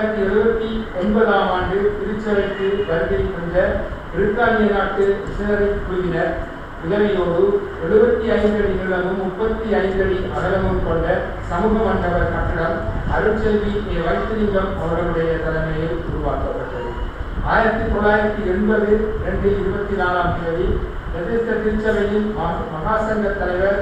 1979ஆம் ஆண்டு திருச்சபைக்கு வருகை தந்த பிரித்தானிய நாட்டு மிஷனரி குழுவினர் உதவியோடு 75 அடி நீளமும் 35 அடி அகலமும் கொண்ட சமூக மண்டப கட்டடம் அருட்செல்வி வைத்திலிங்கம் அவர்களுடைய தலைமையில் உருவாக்கப்பட்டது. 1980 24ஆம் தேதி திருச்சபையின் மகாசங்க தலைவர்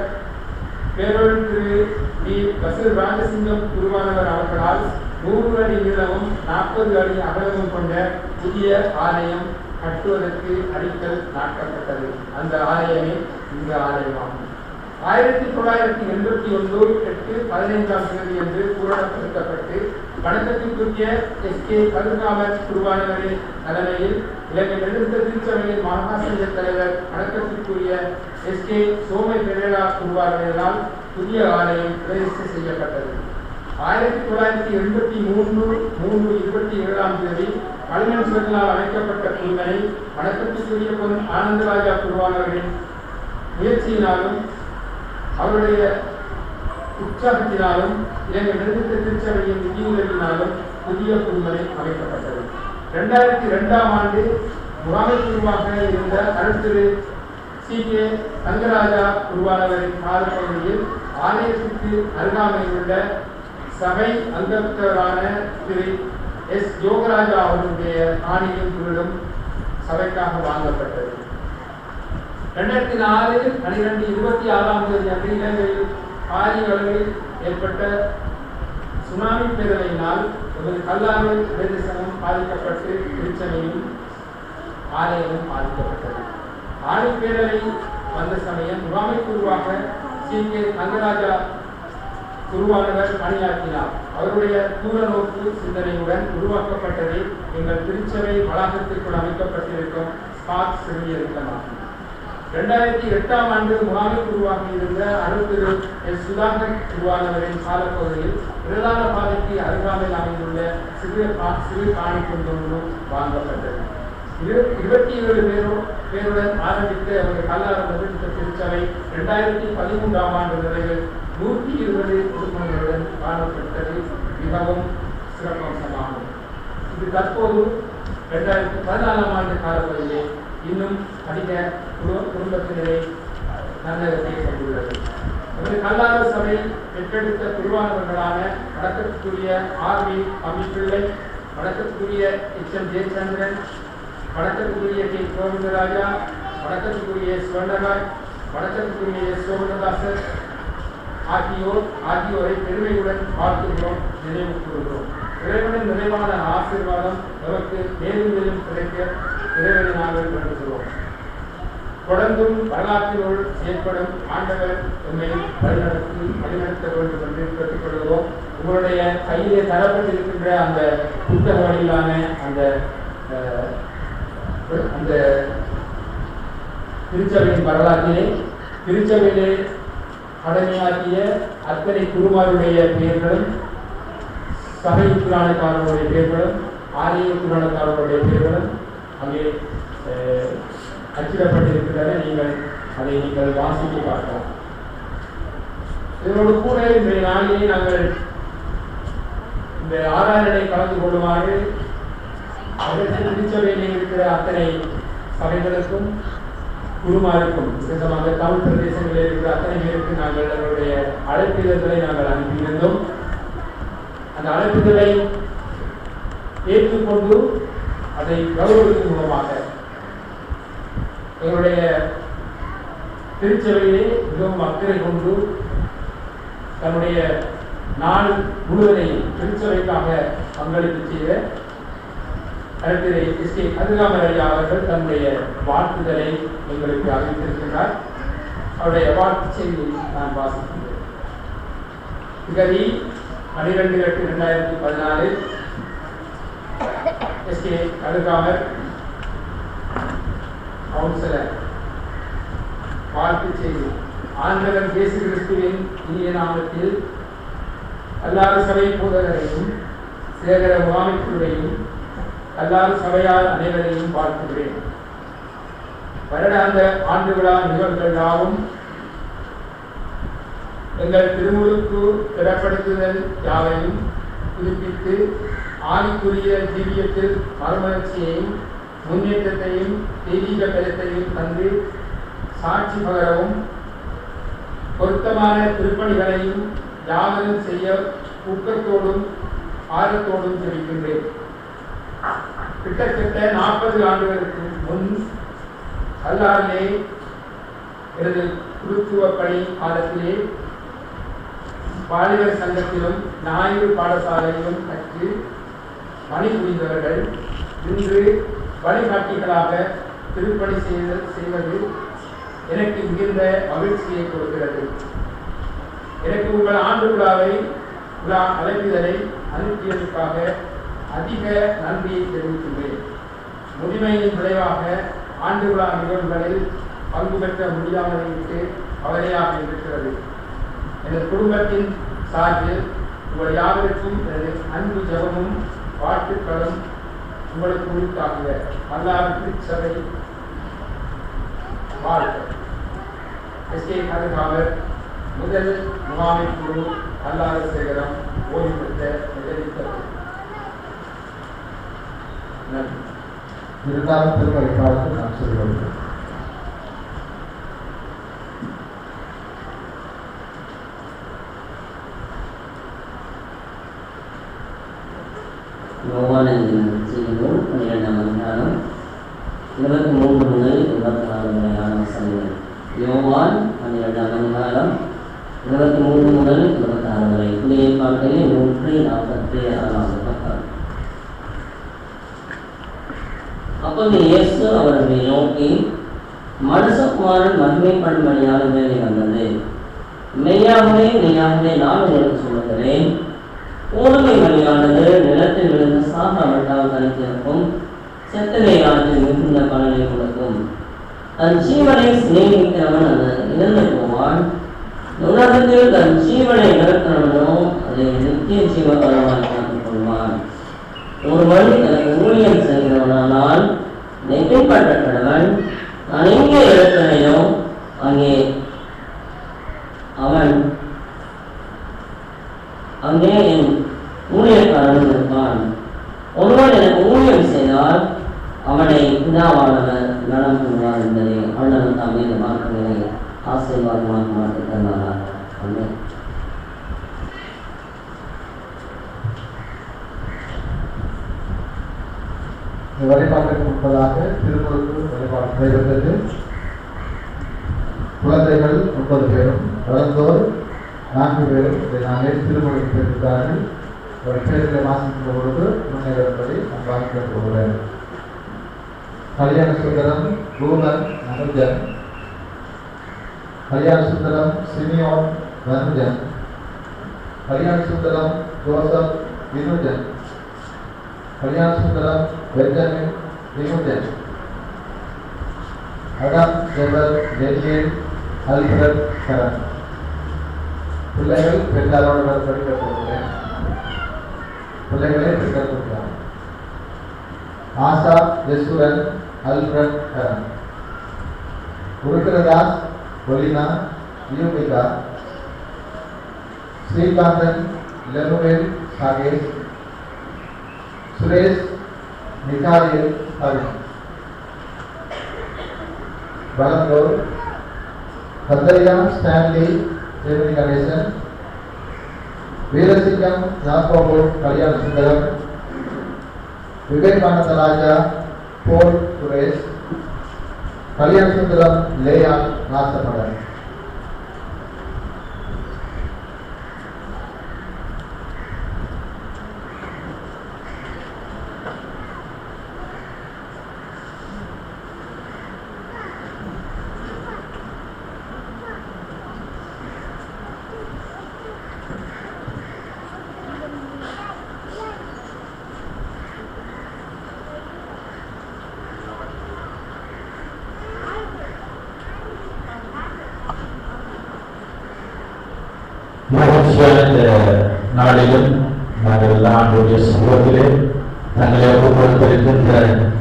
பேரொழி திரு வி. பசில் ராஜசிங்கம் குருவானவர் அவர்களால் 100 அடி நீளமும் 40 அடி அகலமும் கொண்ட புதிய ஆலயம் கட்டுவதற்கு அடிக்கல் நாட்டப்பட்டது. அந்த ஆலயமே இந்த ஆலயமாகும். 1989-8-15ஆம் தேதி என்று பூரணப்படுத்தப்பட்டு வணக்கத்திற்குரிய எஸ்.கே. கருணாமர் குருவானவரின் தலைமையில் இலங்கை நெடுந்த திருச்சபையின் மகாசங்க தலைவர் வணக்கத்திற்குரிய எஸ்.கே. சோமை பெரேரா குருவானவரால் புதிய ஆலயம் பிரதிஷ்டை செய்யப்பட்டது. 1983-3-27ஆம் தேதி கலைஞர்களால் அமைக்கப்பட்ட குழுமனை வணக்கத்திற்குரிய பொன் ஆனந்தராஜா குருவானவரின் முயற்சியினாலும் அவருடைய உற்சாகத்தினாலும் இலங்கை நெடுந்த திருச்சபையின் நிதியுதவியினாலும் புதிய குழுமனை அமைக்கப்பட்டது. 2002ஆம் ஆண்டு முகாமை குழுவாக இருந்த அருட்திரு சி.கே. தங்கராஜா குருவானவரின் காலப்பகுதியில் ஆலயத்திற்கு அருகாமையில் உள்ள சபை அங்கத்தவரான திரு எஸ். யோகராஜா அவருடைய காணியின் பொருளும் சபைக்காக வாங்கப்பட்டது. 2004-12-26ஆம் தேதி அன்று இலங்கையில் பாரிய அளவில் ஏற்பட்ட சுனாமி பேரலையினால் ஒரு கல்லாறு பிரதேசமும் பாதிக்கப்பட்டு திருச்சபையும் ஆலயமும் பாதிக்கப்பட்டது. ஆணி பேரலை வந்த சமயம் முகாமை குருவாக சி.கே. தங்கராஜா குருவானவர் பணியாற்றினார். அவருடைய தூரநோக்கு சிந்தனையுடன் உருவாக்கப்பட்டதே எங்கள் திருச்சபை வளாகத்திற்குள் அமைக்கப்பட்டிருக்கும் ஸ்பாட் சிறுமியருக்கமாகும். 2008ஆம் ஆண்டு முகாமை குருவாக இருந்த அருட்திரு எஸ். சுதாகர் குருவானவரின் காலப்பகுதியில் பிரதான பாதைக்கு அருகாமையில் அமைந்துள்ள சிறு காணிக்கொண்டு வாங்கப்பட்டது. 27 பேருடன் ஆரம்பித்து அவர்கள் கல்லாரம்பு திருச்சபை 2013ஆம் ஆண்டு நிறைவில் 120 உறுப்பினர்களுடன் காணப்பட்டது மிகவும் சிறப்பம்சமாகும். இது தற்போது 2014ஆம் ஆண்டு காலப்பகுதியிலே இன்னும் அதிக குடும்பத்தினரை நல்லதை கொண்டுள்ளது. கல்லாறு சபை பெற்றெடுத்த குருவானவர்களான வணக்கத்துக்குரிய ஆர்.வி. அமிப்பிள்ளை, வணக்கத்துக்குரிய எச்.எம். ஜெயச்சந்திரன், வணக்கத்துக்குரிய கே. கோவிந்தராஜா, வணக்கத்துக்குரிய சுவர்ணராஜ், வணக்கத்துக்குரிய எஸ். சோமனதாசர் ஆகியோரை பெருமையுடன் வாழ்த்துகிறோம், நினைவு கூறுகிறோம். இறைவனின் நிறைவான ஆசீர்வாதம் நமக்கு மேலும் மேலும் கிடைக்க இறைவனை நாங்கள் வேண்டுகிறோம். தொடர்ந்தும் வரலாற்றினுள் ஏற்படும் ஆண்டவர் உண்மை வழிநடத்த வேண்டும் என்று கேட்டுக்கொள்கிறோம். உங்களுடைய கையிலே தரப்பட்டிருக்கின்ற அந்த புத்தக வழியிலான அந்த திருச்சபையின் வரலாற்றிலே திருச்சபையிலே கடமையாற்றிய அத்தனை குருமாருடைய பெயர்களும், சபை புராணக்காரர்களுடைய பெயர்களும், ஆலய புராணக்காரர்களுடைய பெயர்களும் அங்கே அச்சிடப்பட்டிருக்கின்றன. நீங்கள் வாசித்து பார்க்கலாம். இதனோடு கூட இன்றைய நாளிலே நாங்கள் இந்த ஆராதனை கலந்து கொள்ளுமாறு திருச்சபையிலே இருக்கிற அத்தனை சபைகளுக்கும் குருமாருக்கும், விசேஷமாக தமிழ் பிரதேசங்களில் இருக்கிற அத்தனை பேருக்கு நாங்கள் அவருடைய அழைப்பிதழ்களை நாங்கள் அனுப்பியிருந்தோம். அந்த அழைப்புகளை ஏற்றுக்கொண்டு அதை கௌரவிக்கும் மூலமாக எங்களுடைய திருச்சபையிலே மிகவும் அக்கறை கொண்டு தன்னுடைய நாள் முழுவதையும் திருச்சபைக்காக பங்களிப்பு செய்த கருத்திரை எஸ்.கே. கதிராமர் ஐயா அவர்கள் தன்னுடைய வாழ்த்துதலை எங்களுக்கு அறிவித்திருக்கிறார். அவருடைய வாழ்த்து செய்தி நான் வாசிக்கிறேன். திகதி 12/8/2014 எஸ்.கே. கதிராமர் கவுன்சிலர். வாழ்த்து செய்தி. ஆண்டவர் இயேசு கிறிஸ்துவின் இனிய நாமத்தில் எல்லாரும் சபை போதகரையும் சேகர முகாமைக்குள்ளையும் எல்லாரும் சபையால் அனைவரையும் வாழ்த்துகிறேன். வருடாந்த ஆண்டு விழா நிகழ்வுகள் யாவும் எங்கள் திருமுழுக்கு திறப்படுத்துதல் யாவையும் புதுப்பித்து ஆவிக்குரிய ஜீவியத்தில் மறுமலர்ச்சியையும் முன்னேற்றத்தையும் தெய்வீக பலத்தையும் தந்து சாட்சி பகரவும் பொருத்தமான திருப்பணிகளையும் யாவரும் செய்ய ஊக்கத்தோடும் ஆர்வத்தோடும் தெரிவிக்கின்றேன். கிட்டத்தட்ட 40 ஆண்டுகளுக்கு முன் அல்லாரிலே எனது குருத்துவ பணி காலத்திலே வாலிபர் சங்கத்திலும் ஞாயிறு பாடசாலையிலும் கற்று பணிபுரிந்தவர்கள் இன்று வழிகாட்டிகளாக திருப்பணி செய்வது எனக்கு மிகுந்த மகிழ்ச்சியை கொடுக்கிறது. எனக்கு உங்கள் ஆண்டு விழா அழைப்புதலை அனுப்பியதற்காக அதிக நன்றியை தெரிவிக்கின்றேன். முதுமையின் விளைவாக ஆண்டு விழா நிகழ்வுகளில் பங்கு பெற்ற முடியாமல் விட்டு கவலையாக இருக்கிறது. எனது குடும்பத்தின் சார்பில் உங்கள் யாவருக்கும் எனது அன்பு ஜபமும் வாழ்த்துக்களும் உங்களுக்கு உரித்தாகுக. அல்லாஹ் திருச்சபை வாழ்க. எஸ்கே கருகாவர் முதல் முகாமை குழு அல்லாத சேகரம் ஓய்வு பெற்ற நிகழ்த்தது. நன்றி. இரண்டாம் திருமலை பாடத்தை நான் சொல்கிறேன். யோவானின் செய்திகள் 12ஆம் அதிகாரம் 23 முதல் 24 வரையான வசனங்கள். யோவான் 12ஆம் அதிகாரம் 23 முதல் 26 வரை. புதிய ஏற்பாட்டிலே 146 பக்கம். அப்போது இயேசு அவர்களை நோக்கி, மனுஷகுமாரன் மகிமைப்படும்படியான வேலை வந்தது. மெய்யாகவே மெய்யாகவே நான் உங்களுக்கு சொல்லுகிறேன், ஊருமை வழியானது நிலத்தில் விழுந்து சாகாவட்டால் தனித்திருக்கும், செத்தலையானது மிகுந்த பலனை கொடுக்கும். தன் ஜீவனை சிநேகிக்கிறவன் அது இழந்து போவான். உலகத்தில் தன் ஜீவனை இழக்கிறவனோ அதை நித்திய ஜீவபலமாய் காத்துக் கொள்வான். ஒருவன் எனக்கு ஊழியம் செய்கிறவனால் நெற்றிப்பட்ட கடவன், நான் எங்கே இருக்கிறேனோ அங்கே என் ஊழியக்காரன் இருப்பான். ஒருவன் எனக்கு ஊழியம் செய்தால் அவனை பிதாவானவர் நலம் கொள்வார் என்பதை அண்ணன் தாமே இந்த வார்த்தைகளை ஆசீர்வாதமாக மாற்றி தந்தார். அண்ணன் வழிபாட்டுக்கு முன்பதாக திருமுழுக்கு வழிபாடு நடைபெற்றது. குழந்தைகள் 30 பேரும், வளர்ந்தோர் 4 பேரும் இதை நாங்கள் திருமுழுக்கு பெற்றிருக்கிறார்கள். ஒரு பேரில் வாசிக்கின்ற பொழுது முன்னேறும்படி நான் வாங்கிக் கொள்கிறேன். Kalyana Sundaram ரூலன் Anujan, Kalyana Sundaram Simeon Thanujan, Kalyana Sundaram Joseph Vinujan, Kalyana Sundaram Benjamin Vinujan, அடம் ஜெபல் டெனியல் அல்ஃபிரட் கரன். பிள்ளைகள் பெற்றாரோடு படிக்க போகிறேன். பிள்ளைகளே பெற்றார் கொடுக்கிறார். ஆசா ஜெசுரன் அல்ஃபிரட் கரன், உருக்கரதாஸ் ஒலினா யூமிகா, ஸ்ரீகாந்தன் லெனுவேல் சாகேஷ், சுரேஷ் மிகாரியல் அருண். வளர்ந்தோர் கந்தரியா ஸ்டான்லி ஜெமினி கணேசன், வீரசிங்கம் யாக்கோபு கல்யாண சுந்தரம், விவேகானந்த ராஜா போல் சுரேஷ், கல்யாண சுந்தரம் லேயான் நாசமலன். மகிழ்ச்சியான நாளிலும் நாங்கள் எல்லாம் ஆண்டுடைய சமூகத்திலே தங்களை ஒப்புக்கொடுத்திருக்கின்ற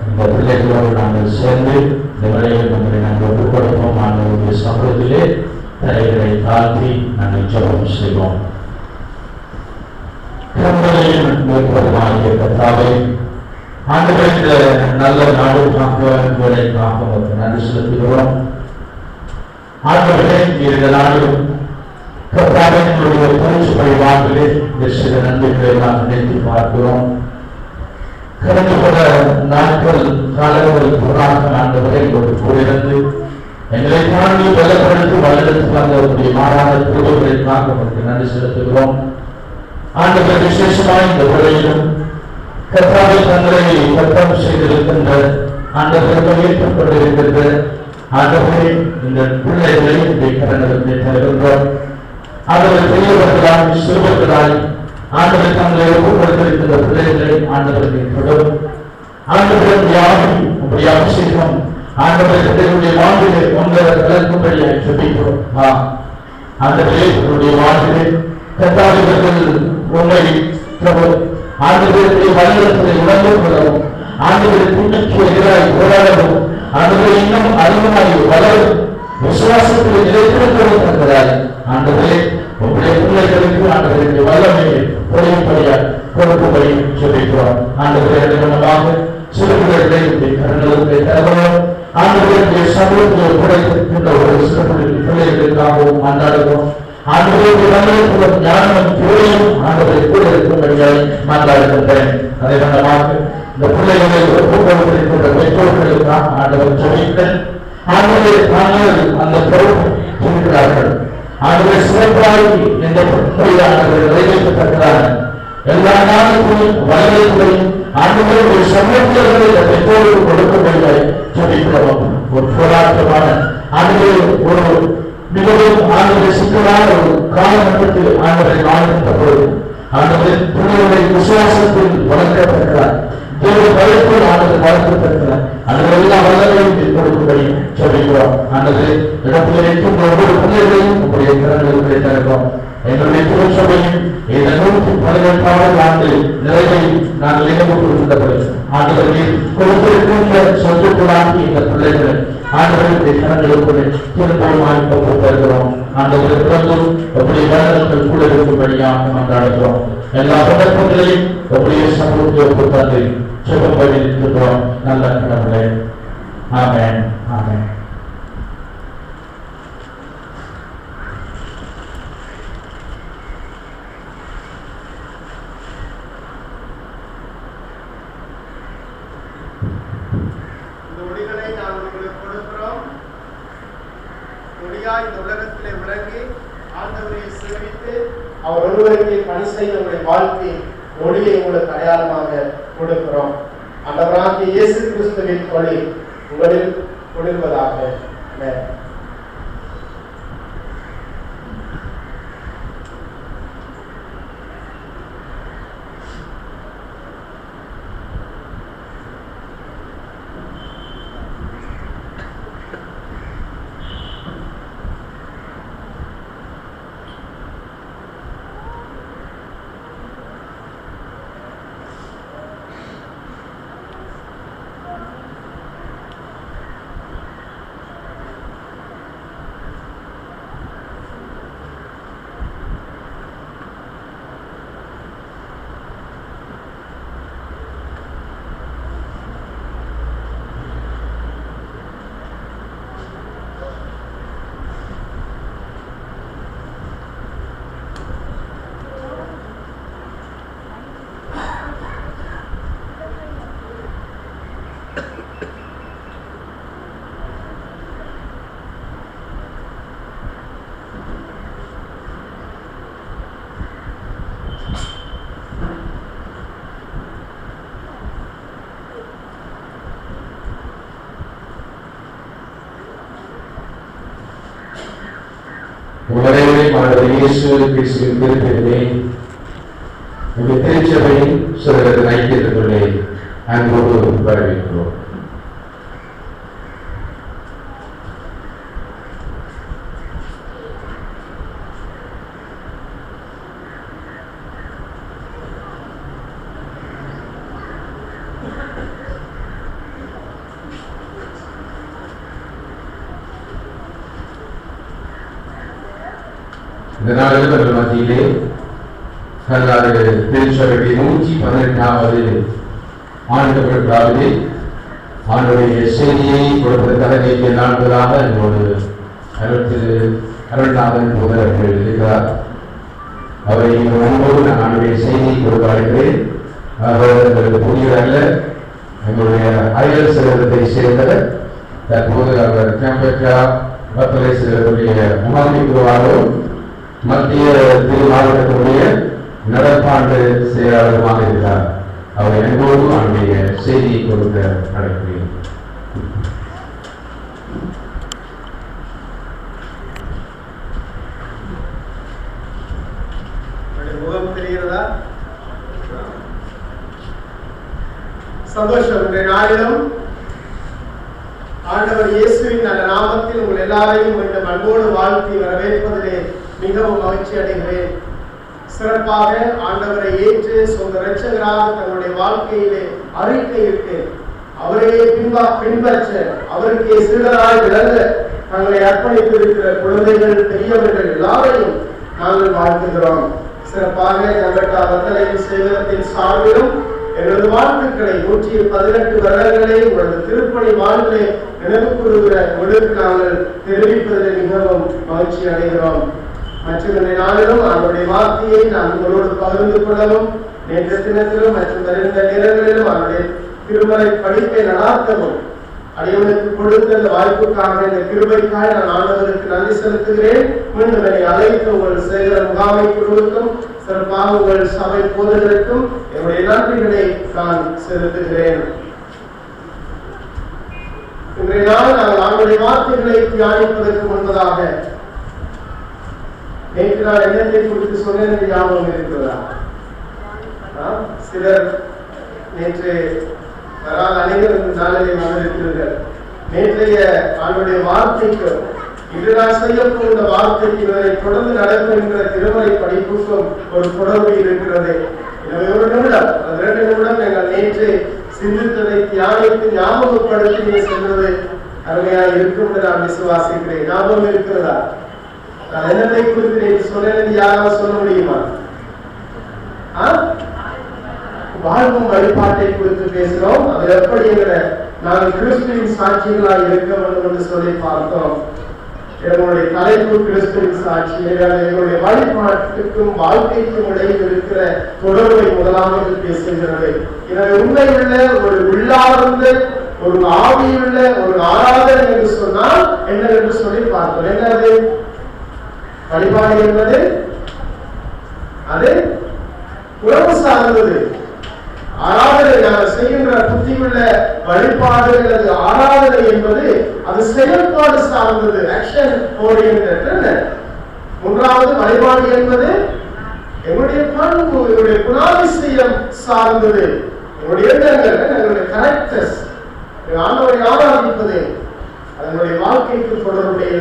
இந்த பிள்ளைகளோடு நாங்கள் சேர்ந்து இந்த வேளையில் நம்மளை நாங்கள் ஒப்புக்கொடுப்போம். ஆண்டுடைய சமூகத்திலே தலைகளை தாழ்த்தி நாங்கள் ஜெபம் செய்வோம். கண்களையும் மேற்படுமாகிய கர்த்தாவே, ஆண்டவரே, இந்த நல்ல நாடுக்காக வேலைக்காக உங்களுக்கு நன்றி செலுத்துகிறோம். ஆண்டவரே, இந்த நாடும் கர்த்தாவே எங்களுடைய பரிசு பரிவாற்றிலே சில நன்மைகளை எல்லாம் நினைத்து பார்க்கிறோம். கடந்த பல நாட்கள் காலங்கள் பொருளாக ஆண்டவரை எங்களோடு கூடியிருந்து எங்களை தாண்டி பலப்படுத்தி வல்லெடுத்து வந்தவருடைய மாறான திருவுகளுக்காக உங்களுக்கு நன்றி செலுத்துகிறோம். ஆண்டவர் விசேஷமாய் இந்த உரையிலும் கர்த்தாவை தங்களை கர்த்தம் செய்திருக்கின்ற ஆண்டவர்கள் ஏற்றுக்கொண்டிருக்கின்ற ஆண்டவரை இந்த பிள்ளைகளை இந்த கரங்களுக்கு தருகின்றோம். ஆண்டவர் பெரியவர்களாய் சிறுவர்களாய் ஆண்டவர் தங்களை ஒப்புக்கொடுத்திருக்கின்ற பிள்ளைகளை ஆண்டவருக்கு கொடும். ஆண்டவர் யாரும் உங்களுடைய அபிஷேகம் ஆண்டவர்களுடைய வாழ்விலே உங்களை கலக்கும்படியாக ஜெபிக்கிறோம். ஆண்டவரே, உங்களுடைய வாழ்விலே கர்த்தாவிகள் உண்மை ஆண்டவருடைய வல்லரசை உணர்ந்து கொள்ளவும், ஆண்டவரை துணிக்கு எதிராக போராடவும், ஆண்டவரை இன்னும் அதிகமாக வளரும் விசுவாசத்தில் நிலைத்திருக்கவும் தருகிறார். ஆண்டவரே, உங்களுடைய பிள்ளைகளுக்கு ஆண்டவருடைய வல்லமையை பொழியும்படியாக கொடுக்கும்படி ஜெபிக்கிறோம். ஆண்டவரே, அதிகமாக சிறு பிள்ளைகளை கரங்களுக்கு தருகிறோம். ஆண்டவருடைய சமூகத்தில் குறைத்திருக்கின்ற ஒரு சிறு பிள்ளைகளுக்காகவும் கொண்டாடுகிறோம். ஆண்டவருடைய வல்லமையும் ஞானமும் துறையும் ஆண்டவரை கூட இருக்கும்படியாக கொண்டாடுகின்றேன். அதே வண்ணமாக இந்த பிள்ளைகளை ஒப்புக்கொடுத்திருக்கின்ற பெற்றோர்களுக்காக ஆண்டவர் ஜெபிக்கிறேன். ஆண்டவரை தாங்கள் அந்த பொறுப்பு இருக்கிறார்கள். ஆண்டவரை சிறப்பாக இந்த ஆண்டவரை நிறைவேற்றத்தக்கதாக எல்லா நாளுக்கும் வல்லமைகளையும் ஆண்டவருடைய சமூகங்களை இந்த பெற்றோருக்கு கொடுக்கும்படியாக ஜெபிக்கிறோம். ஒரு போராட்டமான ஆண்டவரை ஒரு மிகவும் ஆண்டவரை சிக்கலான ஒரு காலகட்டத்தில் ஆண்டவரை வாழ்கின்ற பொழுது ஆண்டவரின் பிள்ளைகளுடைய விசுவாசத்தில் வளர்க்கப்பட்டார். தேவ பயத்தில் ஆண்டவர் வளர்க்கப்பட்டார். ஆண்டவர் எல்லா வல்லமையும் கொடுக்கும்படி ஜெபிக்கிறோம். ஆண்டவரே, இடத்திலே இருக்கின்ற ஒவ்வொரு பிள்ளைகளையும் உங்களுடைய கரங்களுக்கு தருகிறோம். எங்களுடைய திருச்சபையும் இந்த 118வது ஆண்டு நிறைவை நாங்கள் இணைக்கப்பட்டிருந்தபடி ஆண்டவரை கொடுத்திருக்கின்ற சொத்துக்களாகி இந்த பிள்ளைகளை ஆண்டவருடைய கரங்களுக்குள்ளே திருப்பமாக தருகிறோம். ஆண்டவரை பிறந்தும் எப்படி வேலைகள் கூட இருக்கும்படியாக கொண்டாடுகிறோம். எல்லா சந்தர்ப்பங்களையும் அப்படியே சமூகத்தை ஒப்புத்தந்து சுகப்படி இருக்கிறோம். நல்ல கடவுளே, ஆமென், ஆமென். இந்த உலகத்திலே விளங்கி ஆண்டவரை சேவித்து அவர் ஒருவருக்கு பணி செய்தவருடைய வாழ்க்கை ஒளியை உங்களுக்கு அடையாளமாக கொடுக்கிறோம். ஆண்டவராகிய இயேசு கிறிஸ்துவின் ஒளி உங்களில் ஒளிர்வதாக. உலகமே மாணவர் இயேசு கிறிஸ்துவின் திருப்பெயரிலே உங்கள் திருச்சபையின் சிலரது ஐக்கியத்துக்குள்ளே அன்போடு வரவேற்கிறோம். இந்த நாளில் மத்தியிலே கல்லாறு திருச்சபையுடைய 118வது ஆண்டு விழாவிலே ஆண்டுடைய செய்தியை கொடுப்பதற்காக நேற்றைய நாட்களாக என்னோடு அருள்நாதன் போதவர்கள் இருக்கிறார். அவரை அன்போடு நான் ஆண்டுடைய செய்தியை கொடுக்க அழைக்கிறேன். அவர் எங்களுக்கு புதியவர் அல்ல, எங்களுடைய அயல் சகோதரத்தை சேர்ந்தவர். தற்போது அவர் கேம்பெட்டா பத்தலை செல்வருடைய முகாமைக்குழுவாகவும் மத்திய மாவட்டத்தினுடைய நடப்பாண்டு செயலாளருமாக இருக்கிறார். அவர் என்போடு அவருடைய செய்தியை கொடுக்க அழைக்கிறேன். முகம் தெரிகிறதா? சந்தோஷம். இன்றைய நாளிலும் ஆண்டவர் இயேசுவின் நல்ல நாமத்தில் உங்கள் எல்லாரையும் மீண்டும் அன்போடு வாழ்த்தி வரவேற்பதிலே மிகவும் மகிழ்ச்சி அடைகிறேன். சிறப்பாக ஆண்டவரை ஏற்று சொந்த இரட்சகராக தங்களுடைய வாழ்க்கையிலே அறிக்கையிட்டு அவரையே பின்பற்ற அவருக்கே சீடராய் விளங்க தங்களை அர்ப்பணித்திருக்கிற குழந்தைகள் பெரியவர்கள் எல்லாரையும் நாங்கள் வாழ்த்துகிறோம். சிறப்பாக கம்பெட்டா வத்தலை சேவகத்தின் சார்பிலும் எனது வாழ்த்துக்களை 118 வருடங்களை உங்களது திருப்பணி வாழ்விலே நினைவு கூறுகிற உங்களுக்கு நாங்கள் தெரிவிப்பதில் மிகவும் மகிழ்ச்சி அடைகிறோம். மற்றும் இந்த நாளிலும் அவருடைய வார்த்தையை நான் உங்களோடு பகிர்ந்து கொள்ளவும், நேற்று தினத்திலும் மற்றும் வருகின்ற நேரங்களிலும் அவருடைய திருமறை படிப்பை நடாத்தவும் அடியவனுக்கு கொடுத்த இந்த வாய்ப்புக்காக இந்த கிருபைக்காக நான் ஆண்டவருக்கு நன்றி செலுத்துகிறேன். மீண்டும் என்னை அழைத்து உங்கள் சேகர முகாமை குழுவுக்கும் சிறப்பாக உங்கள் சபை போதகருக்கும் என்னுடைய நன்றிகளை நான் செலுத்துகிறேன். இன்றைய நாள் நாங்கள் ஆண்டுடைய வார்த்தைகளை தியானிப்பதற்கு முன்பதாக நேற்று நான் என்னத்தை குறித்து சொன்னேன் ஞாபகம் இருக்கிறதா? சிலர் நேற்று அனைவரும் நாளிலே வந்திருக்கிறீர்கள். நேற்றைய ஆண்டுடைய வார்த்தைக்கு இன்று நான் செய்யப்போம் இந்த வார்த்தைக்கு இதனை தொடர்ந்து நடக்கின்ற திருமறை படிப்புக்கும் ஒரு தொடர்பு இருக்கிறது. எனவே ஒரு நிமிடம் 2 நிமிடம் நீங்கள் நேற்று சிந்தித்ததை தியானித்து ஞாபகப்படுத்தி செல்வது அருமையாக இருக்கும் என்று நான் விசுவாசிக்கிறேன். ஞாபகம் இருக்கிறதா? நான் என்னத்தை குறித்து நேற்று சொன்னேன் யாராவது சொல்ல முடியுமா? வாழ்வும் வழிபாட்டை குறித்து பேசுகிறோம். அதில் எப்படி நாங்கள் கிறிஸ்துவின் சாட்சிகளாக இருக்க வேண்டும் என்று சொல்லி பார்த்தோம். எங்களுடைய தலைப்பு கிறிஸ்துவின் சாட்சி. எங்களுடைய வழிபாட்டுக்கும் வாழ்க்கைக்கும் இடையில் இருக்கிற தொடர்பை முதலாவது பேசுகிறது. எனவே உண்மையுள்ள ஒரு உள்ளார்ந்த ஒரு ஆவியுள்ள ஒரு ஆராதனை என்று சொன்னால் என்ன என்று சொல்லி பார்த்தோம். என்னது வழிபாடு என்பது? அது உறவு சார்ந்தது. ஆராதனை நாங்கள் செய்கின்ற புத்தியுள்ள வழிபாடு அல்லது ஆராதனை என்பது அது செயல்பாடு சார்ந்தது, ஆக்ஷன் ஓரியன்டட். மூன்றாவது வழிபாடு என்பது எங்களுடைய பண்பு, எங்களுடைய குணாதிசயம் சார்ந்தது, எங்களுடைய எண்ணங்கள், எங்களுடைய கேரக்டர்ஸ். ஆண்டவரை ஆராதிப்பது அதனுடைய வாழ்க்கைக்கு தொடர்புடைய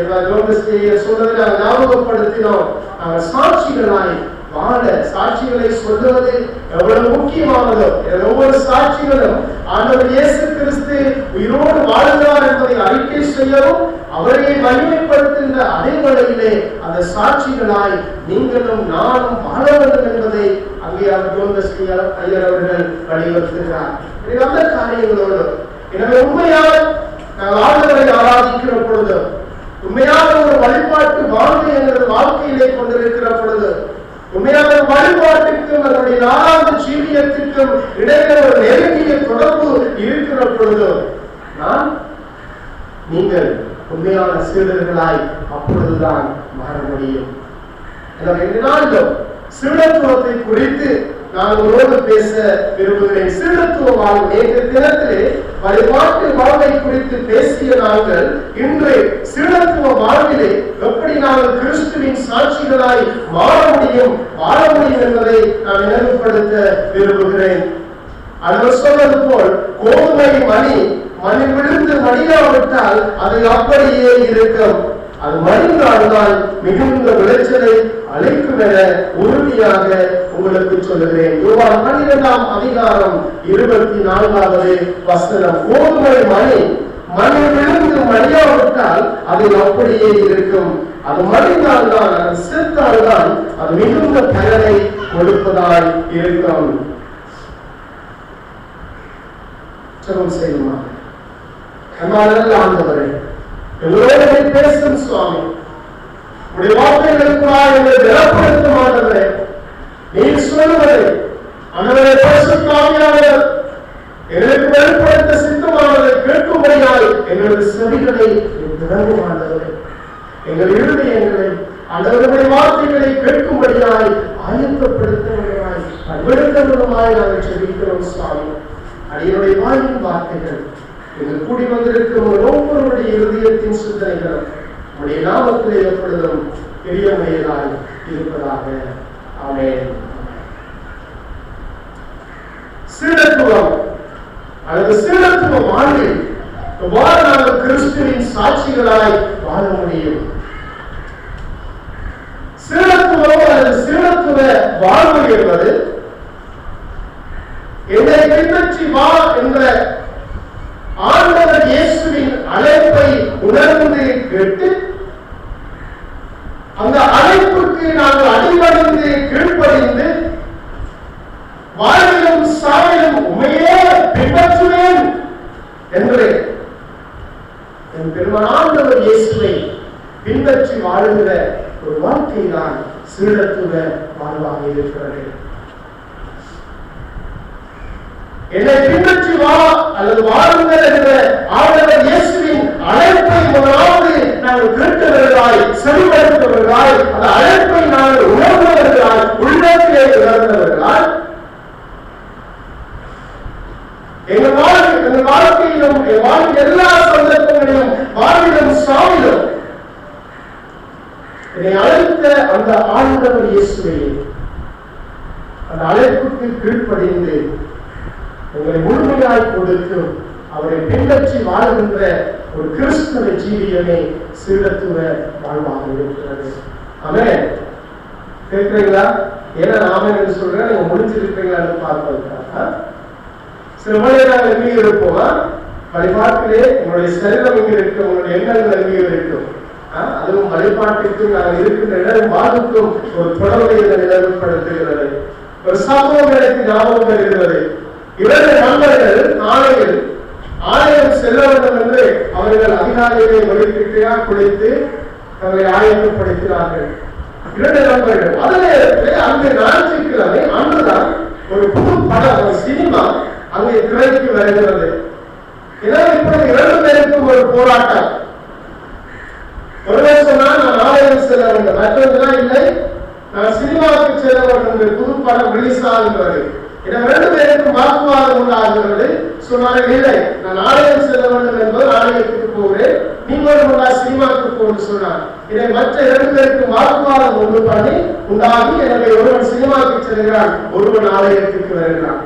சொல்வதை நாங்கள் ஞாபகப்படுத்தினோம். நாங்கள் சாட்சிகளாய் வாழ, சாட்சிகளை சொல்லுவது எவ்வளவு முக்கியமானதோ, ஒவ்வொரு சாட்சிகளும் ஆண்டவர் இயேசு கிறிஸ்து உயிரோடு வாழ்ந்தார் என்பதை அறிக்கை செய்யவும் அவரை மகிமைப்படுத்துகின்ற அதே வேளையிலே அந்த சாட்சிகளாய் நீங்களும் நானும் வாழ வேண்டும் என்பதை அங்கே ஐயர் அவர்கள் வலியுறுத்துகிறார். அந்த காரியங்களோடு எனவே உண்மையான நாங்கள் ஆண்டவரை ஆராதிக்கிற பொழுது, உண்மையான ஒரு வழிபாட்டு வாழ்க்கை என்கிற வாழ்க்கையிலே கொண்டிருக்கிற பொழுது, உண்மையான வழிபாட்டுக்கும் அதனுடைய நாளாந்த ஜீவியத்திற்கும் இடையில ஒரு நெருங்கிய தொடர்பு இருக்கிற பொழுது நான் நீங்கள் உண்மையான சீடர்களாய் அப்பொழுதுதான் மாற முடியும். எனவே சீடத்துவத்தை குறித்து நான் உங்களோடு பேச விரும்புகிறேன். சீடத்துவ வாழ்வு நேற்று தினத்திலே வழிபாட்டு வாழ்வை குறித்து பேசிய நாங்கள் இன்று சீடத்துவ வாழ்விலே எப்படி நாங்கள் கிறிஸ்துவின் சாட்சிகளாய் வாழ முடியும் என்பதை நான் நினைவுபடுத்த விரும்புகிறேன். அவர் சொன்னது போல் கோதுமை மணி விழுந்து மணியாவிட்டால் அது அப்படியே இருக்கும். அது மணிந்தால்தான் மிகுந்த விளைச்சலை அளிக்கும் என உறுதியாக உங்களுக்கு சொல்லுகிறேன். யோவான் 12ஆம் அதிகாரம் 24வது வசனம். கோதுமை மணி விழுந்து மணியாவிட்டால் அது அப்படியே இருக்கும். அது மணிந்தால்தான், அது செத்தால்தான் அது மிகுந்த பயனை கொடுப்பதாய் இருக்கிறோம். ஜெபம் செய்யுமா. அன்பான ஆண்டவரே, எங்களோடு பேசும் சுவாமி, உடைய வார்த்தைகளுக்குள்ளாய் எங்களை பலப்படுத்தும் ஆண்டவரே. நீர் சொல்லுவதை ஆண்டவரே பரிசுத்த ஆவியானவர் எங்களுக்கு வெளிப்படுத்த சித்தமானதை கேட்கும்படியாய் எங்களது செவிகளை திறக்கும் ஆண்டவரே. எங்கள் இருதயங்களை ஆண்டவருடைய வார்த்தைகளை கேட்கும்படியாய் ஆயத்தப்படுத்துவதாய் பண்படுத்தவருமாய் நாங்கள் செபிக்கிறோம் சுவாமி. அடியனுடைய வாயின் வார்த்தைகள் எங்கள் கூடி வந்திருக்கும் ஒவ்வொருவருடைய இருதயத்தின் சிந்தனைகள் உடைய நாமத்திலே எப்பொழுதும் பெரியமையதாய் இருப்பதாக. ஆமென். சீடத்துவம் அல்லது சீடத்துவ வாழ்வில் எவ்வாறு நாங்கள் கிறிஸ்துவின் சாட்சிகளாய் வாழ முடியும்? சீடத்துவம் அல்லது சீடத்துவ வாழ்வு என்பது என்னை பின்பற்றி வா என்ற ஆண்டவர் இயேசுவின் அழைப்பை உணர்ந்து கேட்டு அந்த அழைப்புக்கு நாங்கள் அடிபணிந்து கீழ்ப்படிந்து வாழ்விலும் சாவிலும் உண்மையே பின்பற்றுவேன் என்று என் பெருமாண்டவர் இயேசுவை பின்பற்றி வாழுகிற ஒரு வாழ்க்கை தான் சீடத்துவ வாழ்வாக இருக்கிறது. என்னை பின்பற்றி வா அல்லது வாழுங்கள் என்ற ஆண்டவர் இயேசுவின் அழைப்பை முதலாவது நாங்கள் கேட்டவர்களாய் செவிப்படுத்தவர்களாய் அந்த அழைப்பை நாங்கள் உணர்ந்தவர்களாய் உள்ளத்திலே உணர்ந்தவர்களாய் எங்கள் வாழ்க்கையிலும் வாழ்க்கை எல்லா சந்தர்ப்பங்களிலும் வாழ்விலும் சாவிலும் என்னை அழைத்த அந்த ஆண்டவர் இயேசுவை அந்த அழைப்புக்கு கீழ்ப்படிந்து உங்களை முழுமையாய் கொடுக்கும் அவரை பின்பற்றி வாழ்கின்ற ஒரு கிறிஸ்தவ ஜீவியமே சீடத்துவ வாழ்வாக இருக்கிறது. ஆமென். கேட்கிறீங்களா? ஏன்னா ஆமென் என்று சொல்றேன், நீங்க முடிச்சிருப்பீங்களான்னு பார்ப்பதற்காக சில வேளை நாங்கள் எங்கே இருப்போமா வழிபாட்டிலே உங்களுடைய சரீரம் எங்கே இருக்கு, உங்களுடைய எண்ணங்கள் எங்கே இருக்கும். அதுவும் வழிபாட்டிற்கும் நாங்கள் இருக்கின்ற இடம் வாழ்வுக்கும் ஒரு தொடர்பை நிலவுபடுத்துகிறது. ஒரு சம்பவம் எனக்கு ஞாபகம் வருகிறது. 2 நண்பர்கள் ஆலயம் செல்ல வேண்டும் என்று அவர்கள் அதிகாரிகளை வழிபட்டு குளித்து தங்களை ஆயத்தப்படுத்தினார்கள். 2 நண்பர்கள் அதே அங்கு ஞாயிற்றுக்கிழமை அன்றுதான் ஒரு புது படம், ஒரு சினிமா அங்கே திரைக்கு வருகிறது. இதனால் இப்பொழுது 2 பேருக்கும் ஒரு போராட்டம். ஒருவர் சொன்னால் நான் ஆலயம் செல்ல வேண்டும், மற்றவர்களாம் இல்லை நான் சினிமாவுக்கு செல்ல வேண்டும், புது படம் ரிலீஸ் ஆகுகிறது. 2 பேருக்கும் வாக்குவாதம் உண்டாகிறது. சொன்னார்கள் இல்லை நான் ஆலயம் செல்ல வேண்டும் என்பது ஆலயத்துக்கு போகிறேன், நீங்கள் சினிமாவுக்கு போன்னு சொன்னார். இதை மற்ற 2 பேருக்கும் வாக்குவாதம் ஒன்று பண்ணி உண்டாகி எனவே ஒருவன் சினிமாவுக்கு செல்கிறான், ஒருவன் ஆலயத்துக்கு வருகிறான்.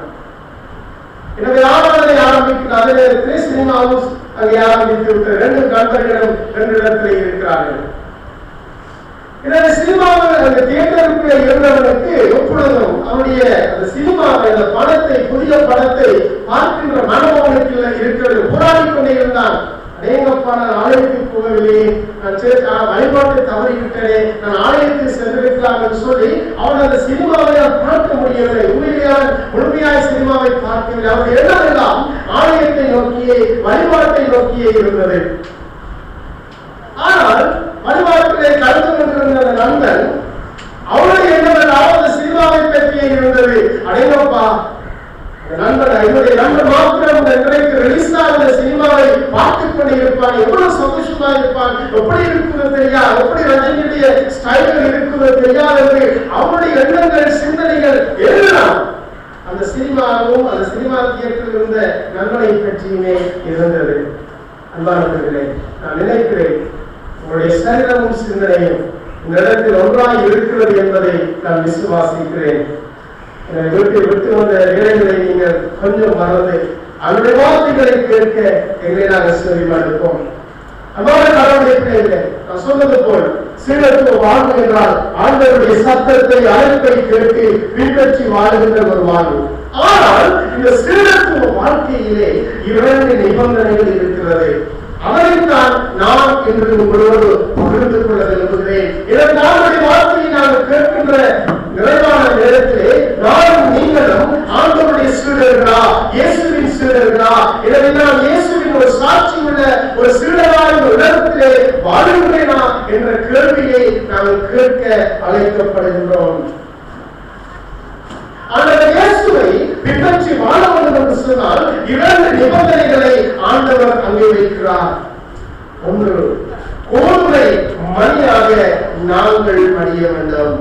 எனவே ஆராதனை ஆரம்பிக்கிற அதே நேரத்தில் சினிமாவும் அங்கே ஆரம்பித்து விட்ட 2 நண்பர்களும் 2 இடத்திலே இருக்கிறார்கள். எனவே சினிமாவில் அந்த தியேட்டருக்குள்ள இருந்தவனுக்கு எப்பொழுதும் அவனுடைய அந்த சினிமாவை அந்த படத்தை புதிய படத்தை பார்க்கின்ற மனோவனுக்கு இருக்கிறது. போராடி கொண்டே இருந்தான். அநேகப்பா நான் ஆலயத்துக்கு போகவில்லை, நான் வழிபாட்டை தவறிவிட்டேனே, நான் ஆலயத்துக்கு சென்றிருக்கலாம் என்று சொல்லி அவன் அந்த சினிமாவை பார்க்க முடியவில்லை. முழுமையாய் சினிமாவை பார்க்கவில்லை. அவன் எல்லாம் ஆலயத்தை நோக்கியே வழிபாட்டை நோக்கியே இருந்தது. ஆனால் வழிபாட்டிலே கலந்து கொண்டிருந்த நண்பன் அவனுடைய எண்ணமெல்லாம் சினிமாவை பற்றியே இருந்தது. அடையப்பா என்னுடைய நண்பன் மாத்திரம் இன்றைக்கு ரிலீஸ் ஆகிற சினிமாவை பார்த்துக் கொண்டே இருப்பான், எவ்வளவு சந்தோஷமா இருப்பான், எப்படி இருக்குதோ தெரியாது, எப்படி ரஜினியுடைய ஸ்டைல்கள் இருக்குதோ தெரியாது என்று அவனுடைய எண்ணங்கள் சிந்தனைகள் எல்லாம் அந்த சினிமாவும் அந்த சினிமா தியேட்டரில் இருந்த நண்பனை பற்றியுமே இருந்தது. அன்பானவர்களே, நான் நினைக்கிறேன் உங்களுடைய சரீரமும் சிந்தனையும் இந்த இடத்தில் ஒன்றாய் இருக்கிறது என்பதை நான் விசுவாசிக்கிறேன். வீட்டை விட்டு வந்த வேலைகளை நீங்கள் கொஞ்சம் மறந்து அவருடைய வார்த்தைகளை கேட்க எங்களை நாங்கள் செவிமடுப்போம். அவ்வாறு கடவுளை பிள்ளைகளே, நான் சொன்னது போல் சீடத்துவ வாழ்வு என்றால் ஆண்டவருடைய சத்தத்தை அழைப்பை கேட்டு பின்பற்றி வாழுகின்ற ஒரு வாழ்வு. ஆனால் இந்த சீடத்துவ வாழ்க்கையிலே 2 நிபந்தனைகள் இருக்கிறது. அவரைத்தான் நான் என்று உங்களோடு பகிர்ந்து கொள்ள விரும்புகிறேன். 2 வார்த்தையை நாங்கள் கேட்கின்ற நிறைவான நேரத்தில் சீடர்களா, இயேசுவின் சீடர்களா? எனவே நான் இயேசுவின் ஒரு சாட்சி உள்ள ஒரு சீடராய் இந்த உலகத்திலே வாழ்கிறேனா என்ற கேள்வியை நாங்கள் கேட்க அழைக்கப்படுகின்றோம். ஆண்டவர் இயேசுவை பின்பற்றி வாழ வேண்டும் என்று சொன்னால் 2 நிபந்தனைகளை ஆண்டவர் அங்கே வைக்கிறார். ஒன்று, கோதுமை மணியாக நாங்கள் மடிய வேண்டும்,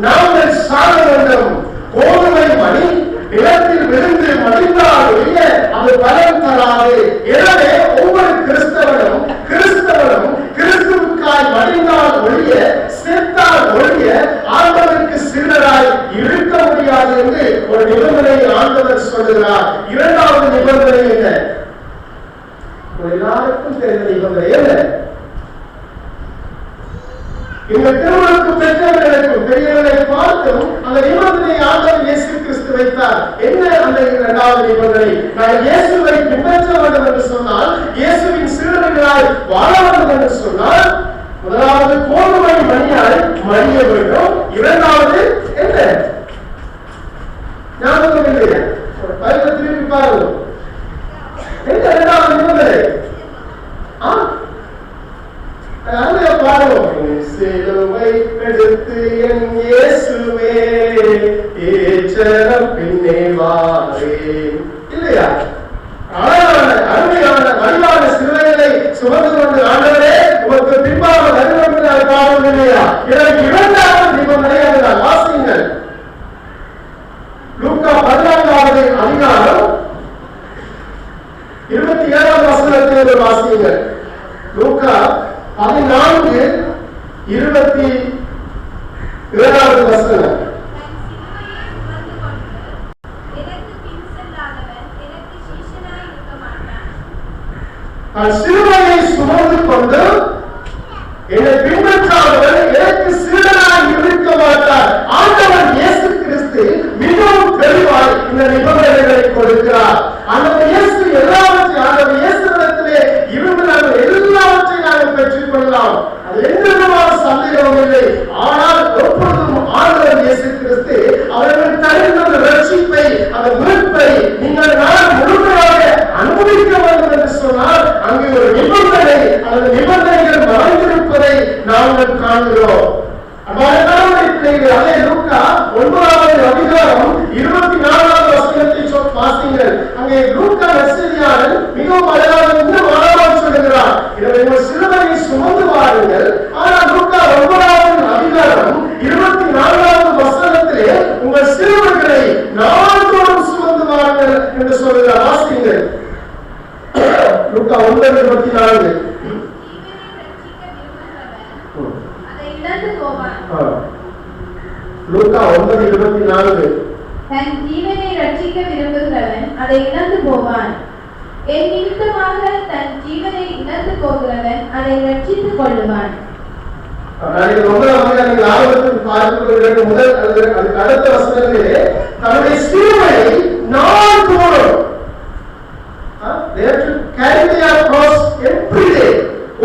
நாங்கள் சாக வேண்டும். கோதுமை மணி நிலத்தில் விழுந்து மடிந்தால் ஒழிய அது பலன் தராது. எனவே ஒவ்வொரு கிறிஸ்தவனும் கிறிஸ்துவுக்காய் மடிந்தால் ஒழிய, செத்தால் ஒழிய ஆண்டவருக்கு சீடராய் இருக்க முடியாது என்று ஒரு நிபந்தனை ஆண்டவர் சொல்லுகிறார். 2வது நிபந்தனை என்ன? எல்லாருக்கும் தெரிந்த நிபந்தனை என்ன? இந்த திருமணக்கு பெற்றவர்களுக்கும் பெரியவர்களை பார்த்தும் அந்த நிபந்தனை ஆண்டவர் இயேசு கிறிஸ்து வைத்தார். என்ன அந்த 2வது நிபந்தனை? நான் இயேசுவை பின்பற்ற வேண்டும் என்று சொன்னால், இயேசுவின் சீடர்களாய் வாழ வேண்டும் என்று சொன்னால், முதலாவது கோதுமை மணியால் மடிய வேண்டும். 2வது என்ன? ஞாபகம் இல்லையா? பைபிளை திருப்பி பாருங்க. என்ன 2வது நிபந்தனை? சிலுவை எடுத்து என் இயேசுவே ஏற்றரம் பின்னே வாரேன். இல்லையா? அருமையான வலிவான சிலுவைகளை சுமந்து கொண்டு ஆண்டவரே உமக்கு பின்பாக வருவோம் என்று பாடவும் இல்லையா? இதற்கு 2வது நிபந்தனை அதுதான். வாசியுங்கள். லூக்கா 14வது அதிகாரம் 27வது வசனத்தை வாசியுங்கள். லூக்கா 14:27 வசனம். சிலுவையை சுமந்து கொண்டு என்னை பின்பற்றாதவன் எனக்கு சீடனாய் இருக்க மாட்டார். ஆண்டவர் இயேசு கிறிஸ்து மிகவும் தெளிவாய் இந்த நிபந்தனைகளை கொடுக்கிறார். ஆண்டவர் இயேசு எல்லாவற்றையும் ஆண்டவர் இயேசுவிடத்திலே இருந்து நாங்கள் எல்லாவற்றையும் நாங்கள் பெற்றுக் கொள்ளலாம். அது எந்த விதமான சந்தேகமும் இல்லை. ஆனால் எப்பொழுதும் ஆண்டவர் இயேசு கிறிஸ்து அவர்கள் தருகின்ற ரட்சிப்பை, அந்த மீட்பை நீங்கள் நான் முழுமையாக அனுபவிக்க வேண்டும் என்று சொன்னால் அங்கே ஒரு நிபந்தனை, அந்த நிபந்தனைகள் மறைந்திருப்பதை நாங்கள் காண்கிறோம். அதே லூக்கா 9வது அதிகாரம் 24வது வசனத்தை வாசியுங்கள். அங்கே லூக்கா நற்செய்தியாளர் மிகவும் அழகாக சொல்லுகிறார், எனவே உங்கள் சிலுவையை சுமந்து வாருங்கள். ஆனால் லூக்கா 9வது அதிகாரம் 24வது வசனத்திலே உங்கள் சிலுவைகளை நாள்தோறும் சுமந்து வாருங்கள் என்று சொல்லுகிறார். வாசியுங்கள். லூக்கா 9:24. லூக்கா 9:24. தன் ஜீவனை ரட்சிக்க விரும்புகிறவன் அதை இழந்து போவான். என் நிமித்தமாக தன் ஜீவனை இழந்து போகிறவன் அதை ரட்சித்துக் கொள்ளுவான். அடுத்த வசனத்திலே தன்னுடைய சிலுவையை நாள்தோறும்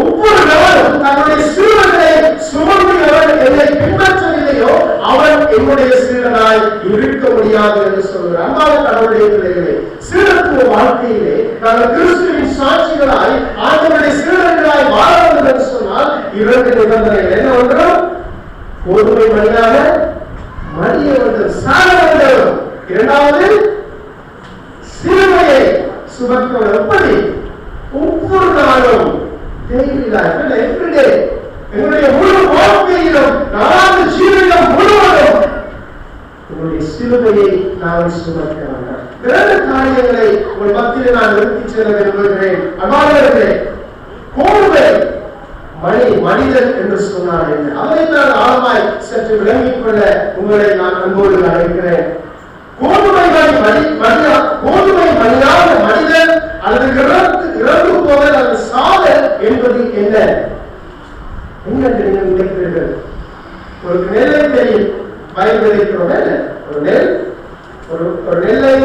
ஒவ்வொரு நாளும் தன்னுடைய சீடர்களை சுமந்தவன் என்னை பின்பற்றவில்லையோ அவன் என்னுடைய சீடனாய் இருக்க முடியாது என்று சொல்கிறார். அன்பான கடவுளுடைய பிள்ளைகளே, சீடத்துவ வாழ்க்கையிலே நாங்கள் கிறிஸ்துவின் சாட்சிகளாய் ஆண்டவருடைய சீடர்களாய் வாழ வேண்டும் என்று சொன்னால் 2 நிபந்தனைகள். என்ன? ஒன்று, கோதுமை மணியாக மடிய வேண்டும், சாக வேண்டும். 2வது, சிலுவையை சுமக்க வேண்டும். எப்படி? ஒவ்வொரு நாளும், என்னுடைய முழு வாழ்க்கையிலும், நாளாவது ஜீவனம் முழுவதும் உங்களுடைய சிலுவையை நான் சுமக்க வேண்டும். 2 காரியங்களை உங்கள் மத்தியில் நான் நிறுத்தி செல்ல விரும்புகிறேன். அன்பானவர்களே, கோதுமை மணி மனிதன் என்று சொன்னார் என்ன? அதை நான் ஆழமாய் சற்று விளங்கிக் கொள்ள உங்களை நான் அன்போடு அழைக்கிறேன். கோதுமை மணியான மனிதன் அல்லது இறந்து போதல் அல்லது சாதல் என்பது என்ன என்று நீங்கள் நினைக்கிறீர்கள்? ஒரு நெல்லை தெரியும், பயிர் விதைக்கிறோம். ஒரு நெல், ஒரு நெல்லை,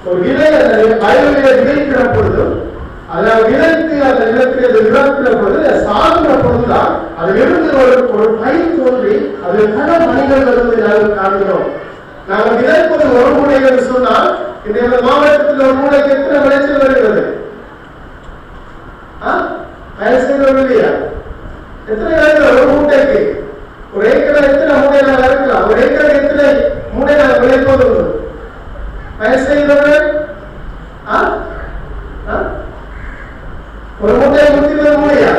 ஒரு விதை அந்த பயிர்களை விதைக்கிற பொழுது, அதை விதைத்து அந்த நிலத்தில் இறக்கிற பொழுது, சாகுகிற பொழுதுதான் அதிலிருந்து ஒரு பயிர் தோன்றி அதில் பல மனிதர்கள் வந்து நாங்கள் காண்கிறோம். நாங்கள் விதைப்பது ஒரு முறை என்று சொன்னால் இந்த மாவட்டத்தில் ஒரு மூளைக்கு எத்தனை விளைச்சல் வருகிறது? இல்லையா? எத்தனை ஒரு மூட்டைக்கு ஒரு ஏக்கர் எத்தனை மூடையில இருக்கலாம்? ஒரு ஏக்கர் எத்தனை மூடையில விளைப்பது வயசு செய்தவர்கள் ஒரு மூட்டை 120 மூடையா?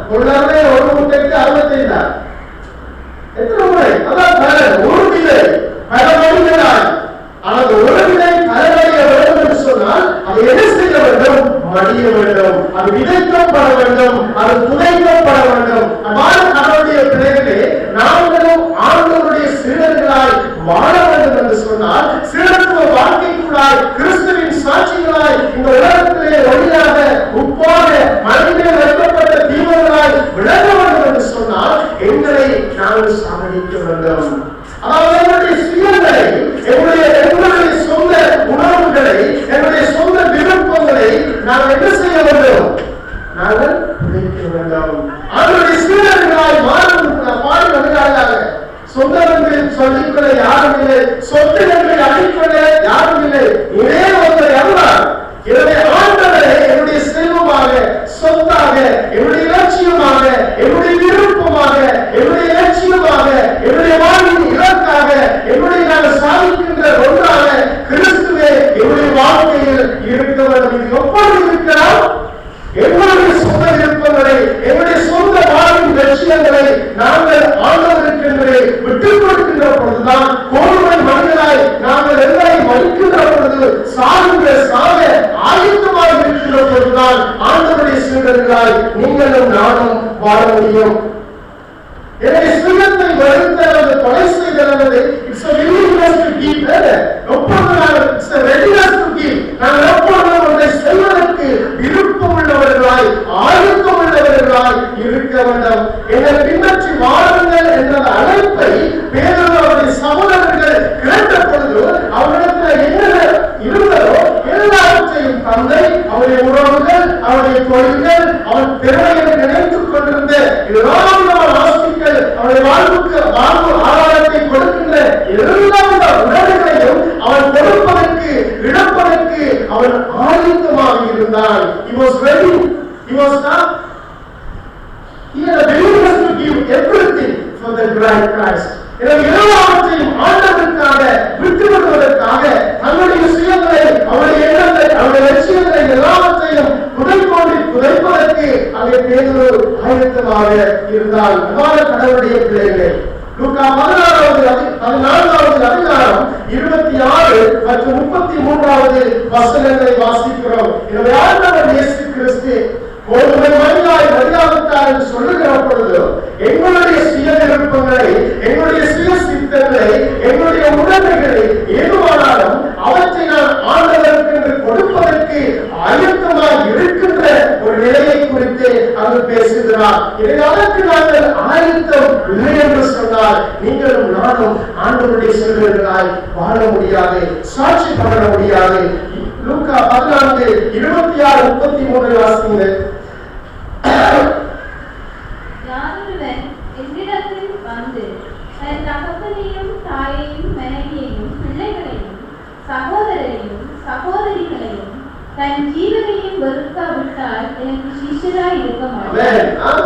ஒரு மூட்டைக்கு 65. எத்தனை முறை? அதான் ஒரு விலை பல மணிகளாய். ஆனால் ஒரு விலை பலவடைய வேண்டும் என்று சொன்னால் அது என்ன செய்ய வேண்டும்? மடிய வேண்டும். அது விதைக்கப்பட வேண்டும். அது புதைக்கப்பட வேண்டும். கடவுளுடைய பிள்ளைகளே, நாங்களும் ஆண்டவருடைய சீடர்களாய் வாழ வேண்டும் என்று சொன்னால் சீடத்துவ வாழ்க்கைக்குள்ளாய் கிறிஸ்துவின் சாட்சிகளாய் இந்த உலகத்திலே ஒளியாக உப்பாக மனிதன் வைக்கப்பட்ட தீபங்களாய் விளங்க வேண்டும் என்று சொன்னால் எங்களை நாங்கள் சாதிக்க வேண்டும். அதாவது எங்களுடைய சுயங்களை, எங்களுடைய சொந்த உணர்வுகளை, எங்களுடைய சொந்த விருப்பங்களை நாங்கள் என்ன செய்ய வேண்டும்? நாங்கள் உழைக்க வேண்டும். அவருடைய சீடர்களாய் பாடி வருகிறார்கள். சொந்தங்கள் சொல்லிக்கொள்ள யாரும் இல்லை, சொத்துக்களை அழிக்கொள்ள யாரும் இல்லை. இதே ஒருவர் அல்ல. என்னுடைய ஆண்டவரை என்னுடைய செல்வமாக, சொத்தாக, என்னுடைய இலட்சியமாக, என்னுடைய விருப்பமாக, என்னுடைய இலட்சியமாக, என்னுடைய வாழ்வின் இலக்காக, என்னுடைய நாங்கள் சாதிக்கின்ற ஒன்றாக கிறிஸ்துவே என்னுடைய வாழ்க்கையில் இருக்க வேண்டும். இது எப்பொழுது இருக்கிறார்? எங்களுடைய சொந்த விருப்பங்களை, எங்களுடைய சொந்த வாழ்வின் லட்சியங்களை நாங்கள் ஆண்டவருக்கென்று விட்டுக் கொடுக்கின்ற பொழுதுதான், கோடுமை மனிதனாய் நாங்கள் எல்லாரையும் மதிக்கின்ற பொழுது, சாகின்ற சாக ஆயுதமாக இருக்கின்ற பொழுதுதான் ஆண்டவருடைய சீடர்களாய் நீங்களும் நானும் வாழ முடியும். எனவே சுயத்தை வருத்த கொலை செய்கிறது. It's a willingness to give. it's a readiness to give. நாங்கள் எப்பொழுதும் ஒன்றை செய்வதற்கு விருப்பம் உள்ளவர்களாய், ஆயுதம் உள்ளவர்களாய் இருக்க வேண்டும். என்னை பின்பற்றி வாருங்கள் என்ற அழைப்பை பேதுரு அவருடைய சகோதரர்கள் கேட்ட பொழுது அவரிடத்தில் என்ன இருந்ததோ எல்லாவற்றையும் தந்தை, அவருடைய உறவுகள், அவருடைய தொழில்கள், அவன் பெருமையை நினைத்துக் கொண்டிருந்த எல்லாவிதமான ஆஸ்திகள், அவருடைய வாழ்வு ஆதாரத்தை கொடுக்கின்ற எல்லா உணர்வுகளையும் அவன் கொடுப்பதற்கு, இழப்பதற்கு அவன் ஆயுதமாக இருந்தான். He was ready. He was not. He had a willingness to give everything for the bride Christ. எல்லாவற்றையும் ஆண்டவருக்காக விட்டுவிடுவதற்காக தன்னுடைய சுயங்களை, அவருடைய எண்ணங்களை, அவருடைய லட்சியங்களை எல்லாவற்றையும் புதைப்பதற்கு அங்கே பேதுரு ஆயத்தமாக இருந்தால். கடவுளுடைய பிள்ளைகளே, லூக்கா 14வது அதிகாரம் 26 மற்றும் 33வது வசனங்களை வாசிக்கிறோம். எனவே ஆண்டவர் இயேசு கிறிஸ்து கோதுமை மணியாய் மரியாதைத்தார் என்று சொல்லுகிற பொழுது எங்களுடைய சுய விருப்பங்களை, எங்களுடைய சுய சித்தங்களை, எங்களுடைய உணர்வுகளை எதுவானாலும் அவற்றை நான் ஆண்டவருக்கு என்று கொடுப்பதற்கு ஆயத்தமாக இருக்கின்ற ஒரு நிலையை குறித்து அங்கு பேசுகிறார். இதை அதற்கு நாங்கள் ஆயத்தம் இல்லை என்று சொன்னால் நீங்களும் நானும் ஆண்டவருடைய சீடர்களாய் வாழ முடியாது, சாட்சி பண்ண முடியாது. லூக்கா 14:26-33 வாசிங்கள். யாரொருவன் என்னிடத்தில் வந்து தன் தகப்பனையும் தாயையும் மனைவியையும் பிள்ளைகளையும் சகோதரரையும் சகோதரிகளையும் தன் ஜீவனையும் வெறுக்காவிட்டால் எனக்கு சிஷ்யராய் இருக்க மாட்டான்.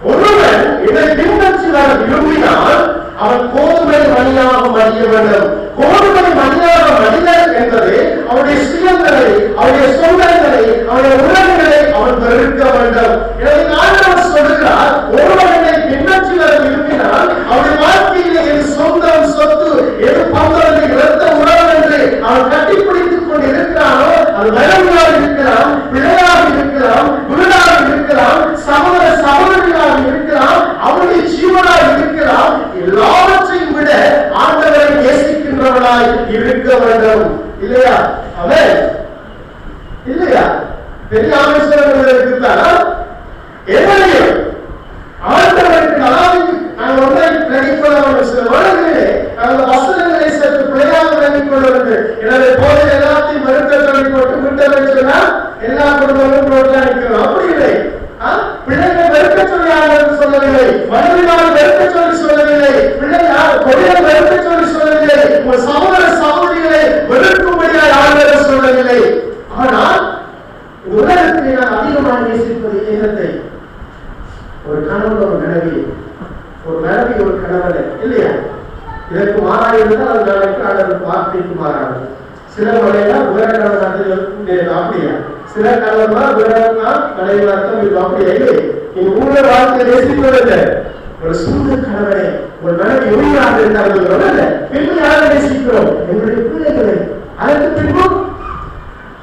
ஒருவன் இதை பின்பற்றி வர விரும்பினால் அவன் கோதுமை மணியாக மடிய வேண்டும். கோதுமை மணியாக மனிதன் என்பது அவருடைய சுயங்களை, அவருடைய சொந்தங்களை, அவருடைய உணர்வுகளை அவன் வெறுக்க வேண்டும். எனவே ஆண்டவர் சொல்கிறார், ஒருவனை பின்பற்றி வர விரும்பினால் அவருடைய வாழ்க்கையிலே எது சொந்தம், சொத்து, எது பந்தம், இரத்த உறவு என்று அவன் கட்டிப்பிடித்துக் கொண்டு இருக்கிறானோ அது வயலாக இருக்கலாம், பிள்ளையாக இருக்கலாம், குருடாக இருக்கலாம், சகோதர சகோதரியாக இருக்கலாம், அவருடைய ஜீவனாக இருக்கலாம், எல்லாவற்றையும் விட ஆண்டவரை நேசிக்கின்றவனாய் இருக்க வேண்டும். இல்லையா? அவன் இல்லையா? பெரிய ஆலோசனை இருக்குதானா? எவரையும் ஆண்டவருக்கு நாங்கள் ஒன்றை பிரதிப்பட வேண்டும். சில வழக்கிலே நாங்கள் வசனங்களை சற்று பிழையாக விளங்கிக் கொள்ள வேண்டும். எனவே போதில் எல்லாத்தையும் மறுக்க சொல்லி போட்டு விட்டதை சொன்னால் எல்லா குடும்பங்களும் புரோட்டானிக்கிறோம். அப்படி இல்லை. பிள்ளைகளை வெறுக்க சொல்லி சொல்லவில்லை, மனைவியால் வெறுக்க சொல்லி சொல்லவில்லை, பிள்ளைகள் கொடியை வெறுக்க சொல்லி சொல்லவில்லை, உங்கள் சகோதர சகோதரிகளை வேற கணவன் அப்படியா? சில கணவன் வேறனா கடையில் அர்த்தம் இல்லை, அப்படியா? இல்லை, நீங்க உங்களை வாழ்க்கை நேசிப்பதில்லை. ஒரு சொந்த கணவனை ஒரு மனைவி உயிராக இருந்தார்கள், பின்பு யாரை நேசிக்கிறோம்? எங்களுடைய பிள்ளைகளை. அதற்கு பின்பு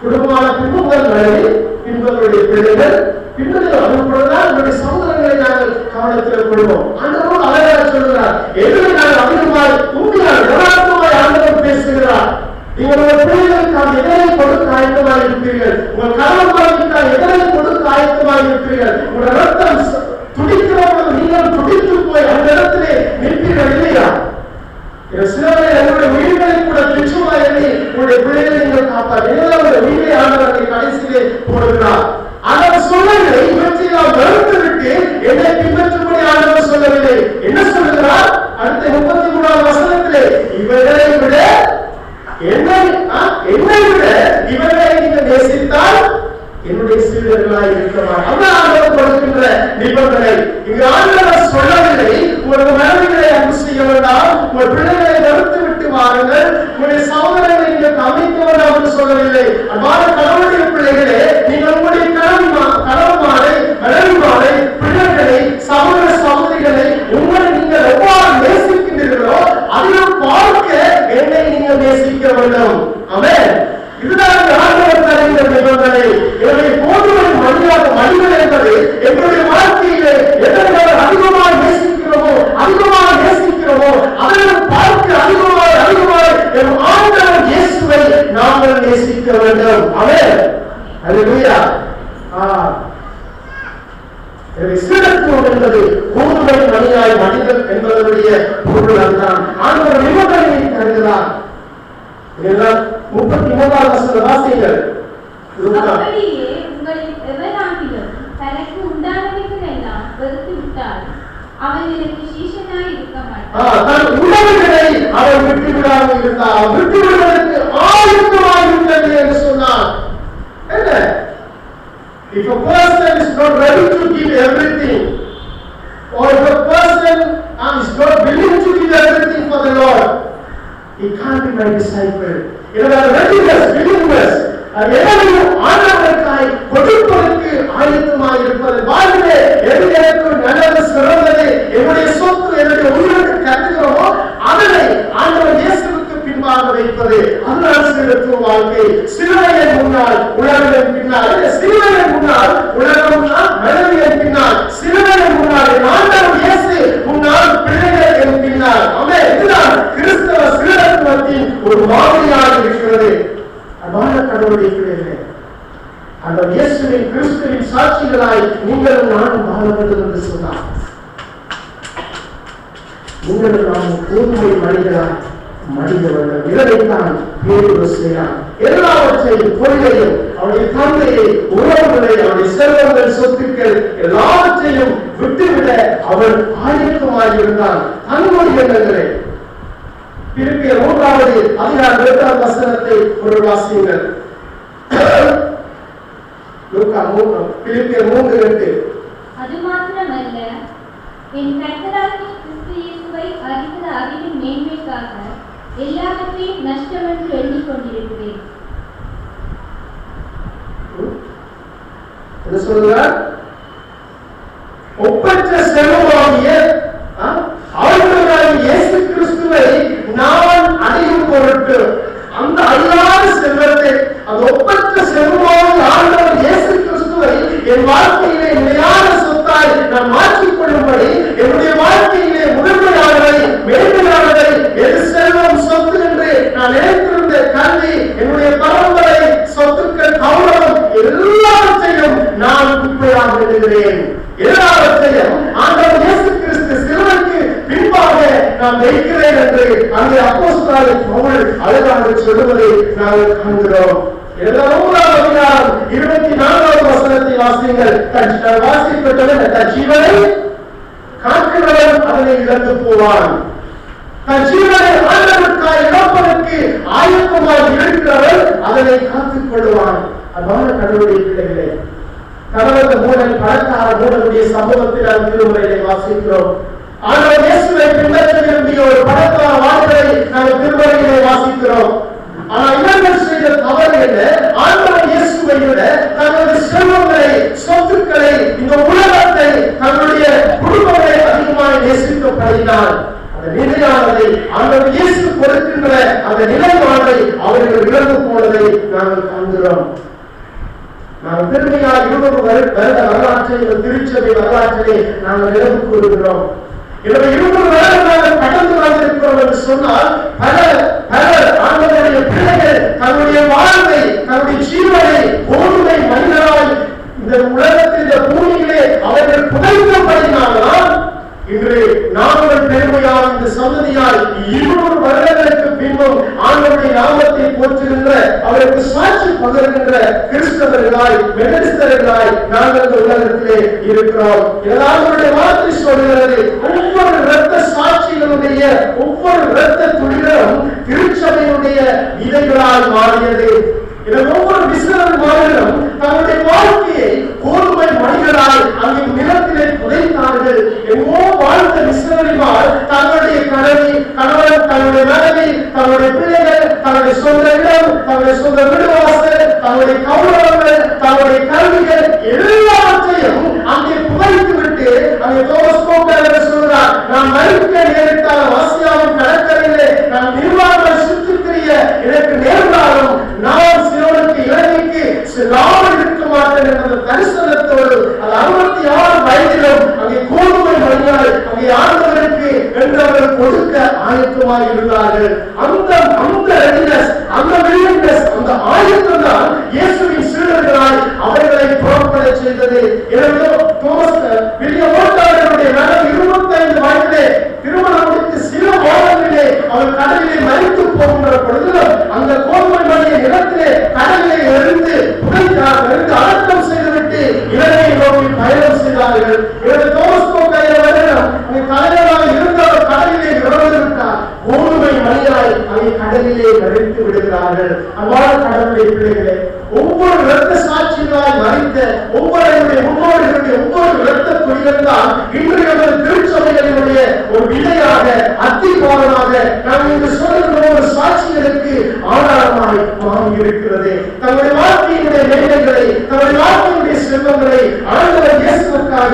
குடும்பமான பின்பு உங்கள் மனைவி, பின்பு உங்களுடைய பிள்ளைகள், பின்பு அதன்போதுதான் உங்களுடைய சகோதரங்களை நாங்கள் கவனத்தில் கொள்வோம். ஆண்டவர் அழகாக சொல்கிறார், எங்களை நாங்கள் அதிகமாய் உண்மையால் யதார்த்தமாய் ஆண்டவர் பேசுகிறார். நீங்கள் உங்கள் பிள்ளைகளுக்காக எதனை கொடுக்க ஆயத்தமாக இருப்பீர்கள்? உங்கள் கணவன்மார்களுக்காக எதனை கொடுக்க ஆயத்தமாக இருப்பீர்கள்? உங்கள் ரத்தம் துடிக்கிறவர்கள் நீங்கள் துடித்து போய் அந்த இடத்திலே நிற்பீர்கள் இல்லையா? சிலரை உங்களுடைய உயிர்களை கூட துச்சமாக எண்ணி உங்களுடைய பிள்ளைகளை நீங்கள் காப்பாற்றீர்கள். உங்களுடைய உயிரை ஆண்டவரை கடைசியிலே போடுகிறார். அவர் சொல்லவில்லை, இவற்றை நாம் மறுத்துவிட்டு என்னை பின்பற்றும்படி ஆண்டவர் சொல்லவில்லை. என்ன சொல்லுகிறார்? அடுத்த 33ஆம் வசனத்திலே, இவர்களை விட என்னை விட இவர்களை நீங்கள் நேசித்தால் என்னுடைய சீடர்களாய் இருக்கிறார். அதான் ஆண்டவர் கொடுக்கின்ற நிபந்தனை. இங்கு ஆண்டவர் சொல்லவில்லை, உங்களுடைய மனைவிகளை அன்பு செய்ய வேண்டாம், உங்கள் பிள்ளைகளை மறுத்து விட்டு வாருங்கள், உங்களுடைய சகோதரர்களை நீங்கள் அமைக்க வேண்டாம் என்று சொல்லவில்லை. அவ்வாறு கடவுளுடைய பிள்ளைகளே, நீங்கள் உங்களுடைய கணவன்மாரை, மனைவிமாரை, பிள்ளைகளை, சகோதர சகோதரிகளை உங்களை நீங்கள் எவ்வாறு நேசிக்கின்றீர்களோ அதிலும் பார்க்க என்னை நீங்கள் நேசிக்க வேண்டும். ஆமென். இதுதான் ஆண்டவர் தருகின்ற நிபந்தனை. என்னுடைய போதுமான மனிதன் என்பது எங்களுடைய வாழ்க்கையிலே எதை அதிகமாக நேசிக்கிறோமோ அதனை பார்க்க அதிகமாக என் ஆண்டவர் இயேசுவை நாங்கள் நேசிக்க வேண்டும். ஆமென். அல்லேலூயா. சீடத்துவம் என்பது போதுமை மனிதனாய் மனிதன் என்பதனுடைய பொருள் அதுதான். ஆண்டவர் நிபந்தனையை தருகிறார். 33ஆம் வசனம் வாசியுங்கள். அப்படியே உங்களில் எவராகிலும் தனக்கு உண்டானவைகளெல்லாம் வெறுத்து விட்டால் அவன் எனக்கு சீஷனாய் இருக்க மாட்டான். தன் உடமைகளை அவன் விட்டு விடாமல் இருந்தால் விட்டு விடுவதற்கு ஆயத்தமாக இருந்தது என்று சொன்னார். என்ன? If a person is not ready to give everything, or if a person is not willing to give everything for the Lord, he can't be my disciple. If readiness, willingness, எதையும் ஆண்டவருக்காய் கொடுப்பதற்கு ஆயத்தமாக இருப்பது. வாழ்விலே எது எனக்கு நல்லது சிறந்தது, என்னுடைய சொத்து, என்னுடைய உயிருக்கு கருதுகிறோமோ அதனை ஆண்டவர் இயேசுவுக்கு பின்பாக வைப்பது. அதுதான் சீடத்துவ வாழ்க்கை. சிலுவையின் முன்னால் உலகின் பின்னால், சிலுவையின் முன்னால் உலகம், மனைவியின் பின்னால், சிலுவையின் முன்னால் ஆண்டவர் இயேசு முன்னால், பிள்ளைகள் என் பின்னால். ஆமென். இதுதான் கிறிஸ்தவ சீடத்துவத்தின் ஒரு மாதிரியாக இருக்கிறது. அன்பான கடவுளுடைய பிள்ளைகளே, அந்த இயேசுவின் கிறிஸ்துவின் சாட்சிகளாய் நீங்களும் நானும் வாழ வேண்டும் என்று சொன்னார். நீங்களும் நானும் போதுமை மனிதராய் மனித வேண்டும். இதைத்தான் பேதுரு செய்கிறார். எல்லாவற்றையும், பொருளையும், அவருடைய தந்தையை, உறவுகளை, அவருடைய செல்வங்கள், சொத்துக்கள் எல்லாவற்றையும் விட்டுவிட அவர் ஆயத்தமாக இருந்தார். தன்னுடைய எண்ணங்களை பிலிப்பியர் 3ஆவது அதிகாரம் 8ஆம் வசனத்தை ஒரு வாசியுங்கள். பிலிப்பியர் 3:8. அது மாத்திரமல்ல, என் கர்த்தராகிய கிறிஸ்து இயேசுவை அறிகிற அறிவின் மேன்மைக்காக எல்லாவற்றையும் நஷ்டமென்று எண்ணிக் கொண்டிருக்கிறேன். என்ன சொல்றார்? ஒப்பற்ற செல்வமாகிய ஆண்டவராகிய இயேசு கிறிஸ்துவை நான் அடையும் பொருட்டு அந்த அழியாத செல்வத்தை, அந்த ஒப்பற்ற செல்வமாக ஆண்டவர் இயேசு கிறிஸ்துவை என் வாழ்க்கையிலே நிலையான சொத்தாய் நான் மாற்றிக்கொள்ளும்படி என்னுடைய வாழ்க்கையிலே முதன்மையானவை, மேன்மையானவை, எது செல்வம், சொத்து என்று நான் நினைத்திருந்த கல்வி, என்னுடைய பரம்பரை சொத்துக்கள், கௌரவம் எல்லாவற்றையும் நான் குப்பையாக எண்ணுகிறேன். எல்லாவற்றையும் ஆண்டவர் இயேசு கிறிஸ்து சிலுவைக்கு பின்பாக நான் வைக்கிறேன் என்று அங்கே அப்போஸ்தலர் பவுல் அழகாக சொல்லுவதை நாங்கள் காண்கிறோம். 24ஆம் வசனத்தை வாசியுங்கள். வாசிக்கப்பட்டவன் தன் ஜீவனை காக்கிறவன் அதனை இழந்து போவான். தன் ஜீவனை ஆண்டவருக்காய் இழப்பதற்கு ஆயத்தமாக இருக்கிறவன் அதனை காத்துக் கொள்வான். அன்பான கடவுளுடைய பிள்ளைகளே, கடவுள் மூடன் பணக்கார மூடனுடைய சம்பவத்தில் நாம் திருமுறையை வாசிக்கிறோம். ஆண்டவர் இயேசுவை பின்பற்ற விரும்பிய ஒரு பணக்கார வாழ்க்கையை நாம் திருமுறையிலே வாசிக்கிறோம். ஆனா இவர்கள் செய்த தவறு என்ன? ஆண்டவர் இயேசுவை விட தங்களுடைய செல்வங்களை, சொத்துக்களை, இந்த உலகத்தை, தங்களுடைய குடும்பங்களை அதிகமாக நேசிக்கப்படுகிறார். அந்த நிலையானதை ஆண்டவர் இயேசு கொடுக்கின்ற அந்த நிலையானதை அவர்கள் இழந்து போனதை நாங்கள் காண்கிறோம். நாங்கள் பெருமையாக 200 வருட வரலாற்றை, திருச்சபை வரலாற்றிலே நாங்கள் நினைவு கூறுகிறோம். 200 வருடங்கள் கடந்து வந்திருக்கிறோம் என்று சொன்னால் பலர் ஆண்டவருடைய பிள்ளைகள் தன்னுடைய வாழ்வை, தன்னுடைய ஜீவனை கோதுமை மனிதரால் இந்த உலகத்தில், இந்த பூமியிலே அவர்கள் புதைக்கப்படினால்தான் இன்று நாங்கள் பெருமையாக இந்த சந்ததியால் 200 வருடங்களுக்கு பின்பும் ஆண்டவருடைய நாமத்தை போற்றுகின்ற, அவருக்கு சாட்சி பகர்கின்ற கிறிஸ்தவர்களாய், மெத்தடிஸ்தர்களாய் நாங்கள் இந்த உலகத்திலே இருக்கிறோம். அவருடைய வார்த்தை சொல்கிறது, ஒவ்வொரு இரத்த சாட்சிகளுடைய ஒவ்வொரு இரத்த துளிகளும் திருச்சபையுடைய விதைகளால் மாறியது. ஒவ்வொரு மிஸ்ரர் மாநிலம் தன்னுடைய வாழ்க்கையை கோதுமை மணிகளால் அங்கே நிலத்திலே புதைத்தார்கள். எங்கோ வாழ்ந்த மிஸ்ரரிமார் தங்களுடைய கணவன், தன்னுடைய மனைவி, தன்னுடைய பிள்ளைகள், தன்னுடைய சொந்த இடம், தன்னுடைய சொந்த வீடுவாசல், தன்னுடைய கௌரவங்கள், தன்னுடைய கல்விகள் எல்லாவற்றையும் அங்கே புதைத்து விட்டு அங்கே சொல்கிறார், நான் மறிக்க நேரிட்டால் ஆசியாவின் கடற்கரையிலே நான் நிர்வாகம் சுற்றி திரிய எனக்கு நேர்ந்தாலும் நான் சிலருக்கு இலங்கைக்கு செல்லாமல் இருக்க மாட்டேன் என்ற தரிசனத்தோடு அது 66 வயதிலும் அங்கே கோதுமை மணியால் அங்கே ஆண்டவருக்கு என்றவர்கள் கொடுக்க ஆயத்தமாக இருந்தார்கள். அந்த ரெடினஸ், அந்த வில்லிங்னஸ், அந்த ஆயத்தம் தான் இயேசுவின் சீடர்களால் அவர்களை புறப்பட செய்தது. எனவே வில்லியம் ஓட்டாளருடைய மகன் 25 வயதிலே திருமணம் முடித்து சில மாதங்களிலே அவர் கடலிலே மறித்து போகின்ற பொழுதிலும் அந்த கோதுமை மணியை நிலத்திலே கடலிலே எறிந்து அடக்கம் செய்துவிட்டு இலங்கை நோக்கி பயணம் செய்தார்கள். தலைவராக இருந்தவர் கடலிலே இறந்துவிட்டார். கோதுமை மணியாய் அதை கடலிலே கழித்து விடுகிறார்கள். அவ்வாறு கடவுளுடைய பிள்ளைகளே, ஒவ்வொரு இரத்த சாட்சிகளாய் மறித்த ஒவ்வொருடைய முன்னோர்களுடைய ஒவ்வொரு இரத்த துளிகள் தான் இன்றைய திருச்சபைகளினுடைய ஒரு விதையாக, அத்திபாரமாக நாம் இன்று சொல்லுகிற ஒரு சாட்சிகளுக்கு ஆதாரமாய் மாறி இருக்கிறது. தங்களுடைய வாழ்க்கையினுடைய மேன்மைகளை, தங்களுடைய வாழ்க்கையினுடைய செல்வங்களை ஆண்டவர் இயேசுவுக்காக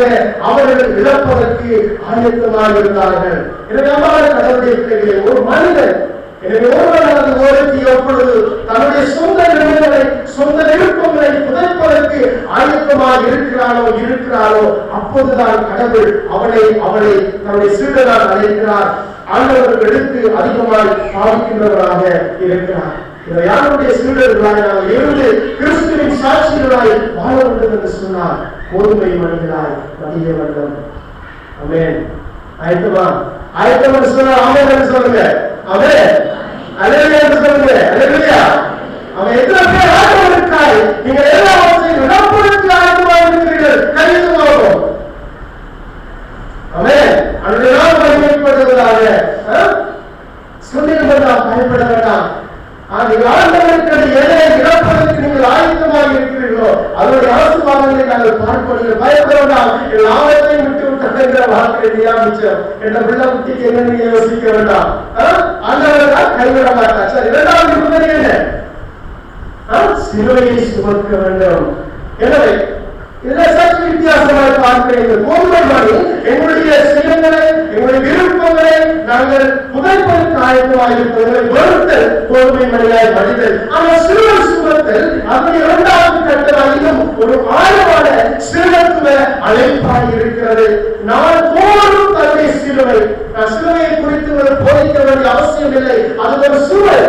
அவர்கள் இழப்பதற்கு ஆயத்தமாக இருந்தார்கள். எனவே கடவுளுடைய பிள்ளைகளை, ஒரு மனிதன், எனவே ஒருவரானது ஓரத்தி எப்பொழுது தன்னுடைய சொந்த நிலைமைகளை, சொந்த விருப்பங்களை புதைப்பதற்கு ஆயத்தமாக இருக்கிறாரோ அப்போதுதான் கடவுள் அவளை தன்னுடைய சீடரால் அழைக்கிறார். ஆண்டவர்கள் எடுத்து அதிகமாக பாதிக்கின்றவராக இருக்கிறார். இதை யாருடைய சீடர்களாய் நாம் இருந்து கிறிஸ்துவின் சாட்சிகளாய் வாழ வேண்டும் என்று சொன்னார். கோதுமை மணிகளாய் பதிய வேண்டும். ஆமென். ஆயத்தமா? ஆயத்தம் சொன்னா ஆமென் சொல்லுங்க. ஆமென். அல்லேலூயா சொல்லுங்க. அல்லேலூயா. அவன் எத்தனை பேர் ஆண்டவருக்காய் நீங்கள் எல்லாவற்றையும் இழப்பதற்கு ஆயத்தமாக இருக்கிறீர்கள்? கைதுவாகும். ஆமென். அன்றைய நாள் மகிமைப்படுவதாக சொன்னீர்கள். பயப்பட வேண்டாம். நீங்கள் ஆண்டவருக்கு எதை இழப்பதற்கு நீங்கள் ஆயத்தமாக இருக்கிறீர்களோ அதனுடைய ஆசீர்வாதங்களை நாங்கள் பார்ப்போம். பயப்பட வேண்டாம். எல்லாவற்றையும் விட்டு விட்ட வார்த்தை நியாமிச்சோம் என்ற பிள்ளை குட்டிக்கு என்ன நீங்க யோசிக்க வேண்டாம். ஆண்டவர் கைவிட மாட்டார். சரி, இரண்டாவது நிபந்தனை என்ன? சிலுவையை சுமக்க வேண்டும். எனவே இதில் சற்று வித்தியாசமாக பார்க்கிறீர்கள். கோதுமை மணி எங்களுடைய சிலங்களை, எங்களுடைய விருப்பங்களை நாங்கள் புதைப்பதற்கு ஆயத்தமாக இருப்பதை வெறுத்தல் கோதுமை மணியாய் மனிதல். ஆனால் சிலுவை சுமத்தல் அதனுடைய இரண்டாவது கட்டமாக இன்னும் ஒரு ஆழமான சிலுவத்துவ அழைப்பாக இருக்கிறது. நான் போதும் தன்னுடைய சிலுவை. நான் சிலுவையை குறித்து ஒரு போதிக்க வேண்டிய அவசியம் இல்லை. அது ஒரு சுவை,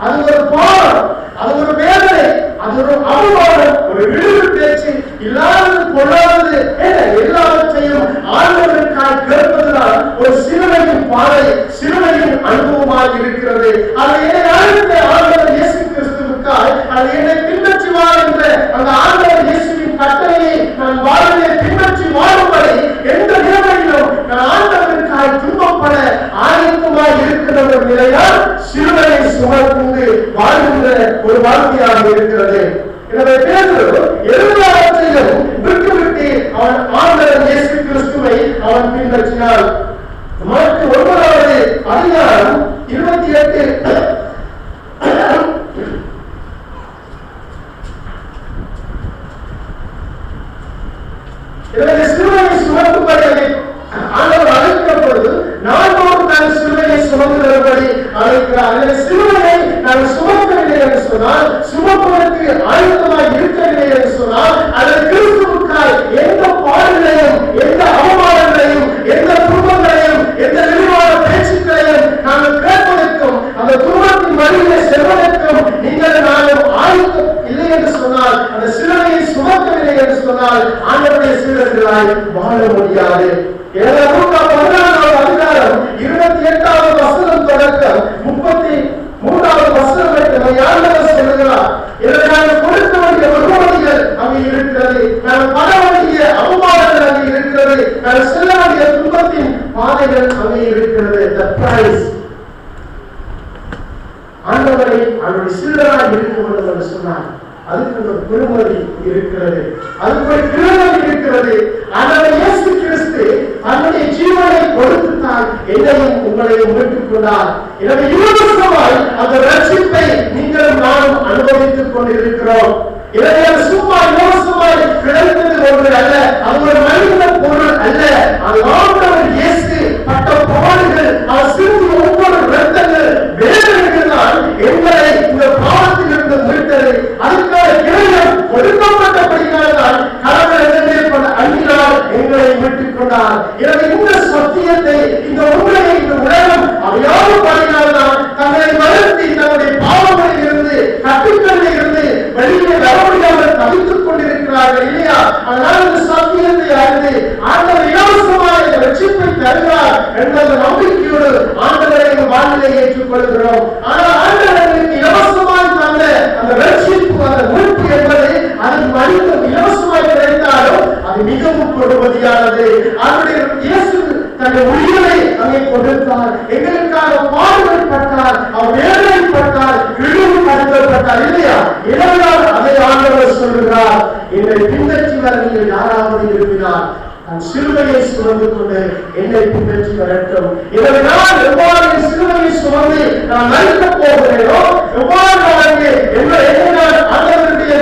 அது ஒரு பாடம், அது ஒரு வேதனை, அது ஒரு அவமானம், ஒரு விடுதலை பேச்சு இல்லாதது கொள்ளாதது எல்லாவற்றையும் ஆண்டவருக்காய் கேட்பதுதான் ஒரு சிலுவையின் பாதை, சிலுவையின் அனுபவமாக இருக்கிறது. அதை என்னை அழைத்த ஆண்டவர் இயேசு கிறிஸ்துவுக்காய் அதை என்னை பின்பற்றுவார் என்ற அந்த ஆண்டவர் இயேசுவின் கட்டளையை நான் வாழ்விலே பின்பற்றி வாழும்படி எந்த நிலைமையிலும் நான் ஆண்டவருக்காய் துன்பப்பட ஆயத்தமாக இருக்கிற ஒரு நிலையால் சிலுவையை சுமந்து வாழ்கின்ற ஒரு வாழ்க்கையாக இருக்கிறது. எனவே பேதுரு எல்லாவற்றையும் விட்டுவிட்டு அவன் ஆண்டவர் இயேசு கிறிஸ்துவை அவன் பின்பற்றினார். மார்க்கு 9வது அதிகாரம் 28 எனவே சிலுவையை சுமக்கும்படி ஆண்டவர் அழைக்கிற பொழுது நான்கு தன் சிலுவையை சுமக்கும்படி அழைக்கிறார். எனவே சிலுவையை நாங்கள் சுமக்கவில்லை என்று சொன்னால், சுமப்பதற்கு ஆயுதமாய் இருக்கவில்லை என்று சொன்னால், அல்லது கிறிஸ்துவுக்காய் எந்த பாடுகளையும் எந்த அவமானங்களையும் எந்த துன்பங்களையும் எந்த விரிவான பேச்சுக்களையும் நாங்கள் கேட்பதற்கும் அந்த துன்பத்தின் வழியிலே செல்வதற்கும் நீங்கள் நாங்கள் ஆயுதம் இல்லை என்று சொன்னால், அந்த சிலுவையை சுமக்கவில்லை என்று சொன்னால் ஆண்டவருடைய சீடர்களாய் வாழ முடியாது. 16வது அதிகாரம் 28வது வசனம் தொடக்கம் 33வது வசனம் வரை ஆண்டவர் சொல்லுகிறார், நாங்கள் கொடுக்க வேண்டிய வெகுமதிகள் அங்கே இருக்கிறது, நாங்கள் பட வேண்டிய அவமானங்கள் அங்கே இருக்கிறது, நாங்கள் செல்ல வேண்டிய துன்பத்தின் பாதைகள் அங்கே இருக்கிறது. The price. ஆண்டவரை அவருடைய சீடராய் இருக்க வேண்டும் என்று சொன்னார். அதுக்கு ஒரு பெருமதி இருக்கிறது, அதுக்கு ஒரு கிருபை இருக்கிறது. ஆண்டவர் இயேசு கிறிஸ்து தன்னுடைய ஜீவனை கொடுத்துத்தான் என்னையும் உங்களையும் மீட்டுக் கொண்டார். எனவே இலவசமாய் அந்த ரட்சிப்பை நீங்களும் நானும் அனுபவித்துக் கொண்டிருக்கிறோம். எனவே அது சும்மா இலவசமாய் கிடைத்தது ஒன்று அல்ல, அது ஒரு மனித பொருள் அல்ல. அது ஆண்டவர் இயேசு பட்ட பாடுகள், அவர் சிந்திய ஒவ்வொரு இரத்தங்கள் வேதனைகள் தான் எங்களை இந்த பாவத்தில் இருந்து மீட்டது. அதுக்கான கிரயம் கொடுக்கப்பட்டபடியால்தான் கடவுள் எங்களை அன்பினால் எங்களை மீட்டுக் கொண்டார். எனவே இந்த சத்தியத்தை, இந்த உண்மையை இந்த உலகம் அறியாத படியால்தான் தங்களை வருத்தி தன்னுடைய பாவங்களில் இருந்து கட்டுக்களில் இருந்து வெளியே வர முடியாமல் தவித்துக் கொண்டிருக்கிறார்கள் இல்லையா? அதனால் இந்த சத்தியத்தை அறிந்து ஆண்டவர் இலவசமாக இந்த ரட்சிப்பை தருகிறார் என்ற நம்பிக்கையோடு ஆண்டவரை வாழ்விலே ஏற்றுக்கொள்கிறோம். ஆனால் ஆண்டவர்களுக்கு இலவசமாக தந்த அந்த ரட்சிப்பு, அந்த மீட்பு என்பது அது மனித இலவசமாக கிடைத்தாலும் அது மிகவும் கொடுமதியானது. அவருடைய இயேசு தன்னுடைய உயிரை அங்கே கொடுத்தார், எங்களுக்காக பாடுபட்டார், அவர் வேதனைப்பட்டார், இழிவுபடுத்தப்பட்டார் இல்லையா? இதனால் அதை ஆண்டவர் சொல்கிறார், என்னை பின்பற்றி வர நீங்கள் யாராவது விரும்பினார் நான் சிலுவையை சுமந்து கொண்டு என்னை பின்பற்றி வரட்டும். எனவே நான் எவ்வாறு சிலுவையை சுமந்து நான் நடிக்கப் போகிறேனோ, எவ்வாறு என்னை ஆண்டவருடைய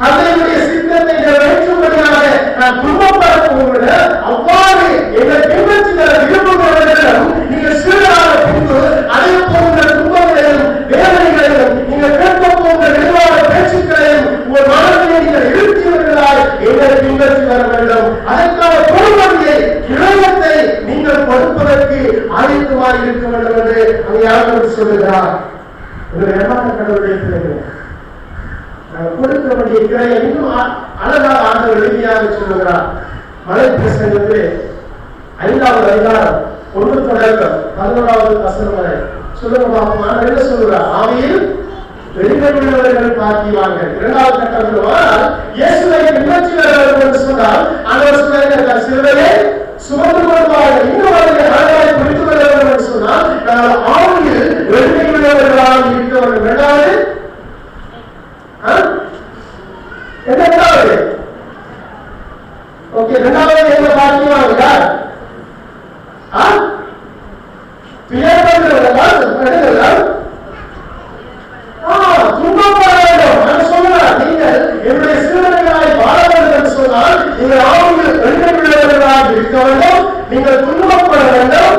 தந்தையுடைய சித்தத்தை நிறைவேற்றும்படியாக நான் துன்பப்பட போகிறேன், அவ்வாறு என்னை பின்பற்றி வர விரும்புகிறவர்களிடம் நீங்கள் சீரான பின்பு அடைய போகிற துன்பங்களையும் வேதனைகளையும் நீங்கள் கேட்க போகிற விரிவான பேச்சுக்களையும் உங்கள் மனதிலே நீங்கள் இருத்தியவர்களால் என்னை பின்பற்றி வர வேண்டும். அதற்கான பொறுமையை கிரயத்தை நீங்கள் கொடுப்பதற்கு ஆயத்தமாக இருக்க வேண்டும் என்று அங்கே ஆண்டவர் சொல்லுகிறார். கடவுளுடைய பிள்ளைகள் கொடுக்க வேண்டிய கிரயம் இன்னும் அழகாக ஆண்டவர் எளிமையாக சொல்லுகிறார். மலை பிரசங்கத்திலே 5வது அதிகாரம் 1 தொடக்கம் 11வது வசனம் வரை சொல்லுங்க பாப்போம். ஆண்டவர் என்ன சொல்லுகிறார்? ஆவியில் வெளிப்படுகிறவர்கள் பாக்கியவான்கள். 2வது கட்டத்தில் இயேசுவை பின்பற்றி வருகிறவர்கள் என்று சொன்னால் ஆண்டவர் சொல்லுகிறார், சிலுவையை சுமந்து கொள்வார்கள். இன்னும் அவர்கள் ஆண்டவரை பிடித்து வருகிறவர்கள் என்று சொன்னால் நாங்கள் ஆவியில் வெளிப்படுகிறவர்களாக இருக்கிறவர்கள். 2வது ஓகே, 2வது என்ன பாக்கியவான்கள்? துன்பப்பட வேண்டும் என்று சொன்னார். நீங்கள் என்னுடைய சிறுவர்களாய் வாழ வேண்டும் என்று சொன்னால் நீங்கள் ஆவியில் வெளிப்படுகிறவர்களாக இருக்க வேண்டும், நீங்கள் துன்பப்பட வேண்டும்,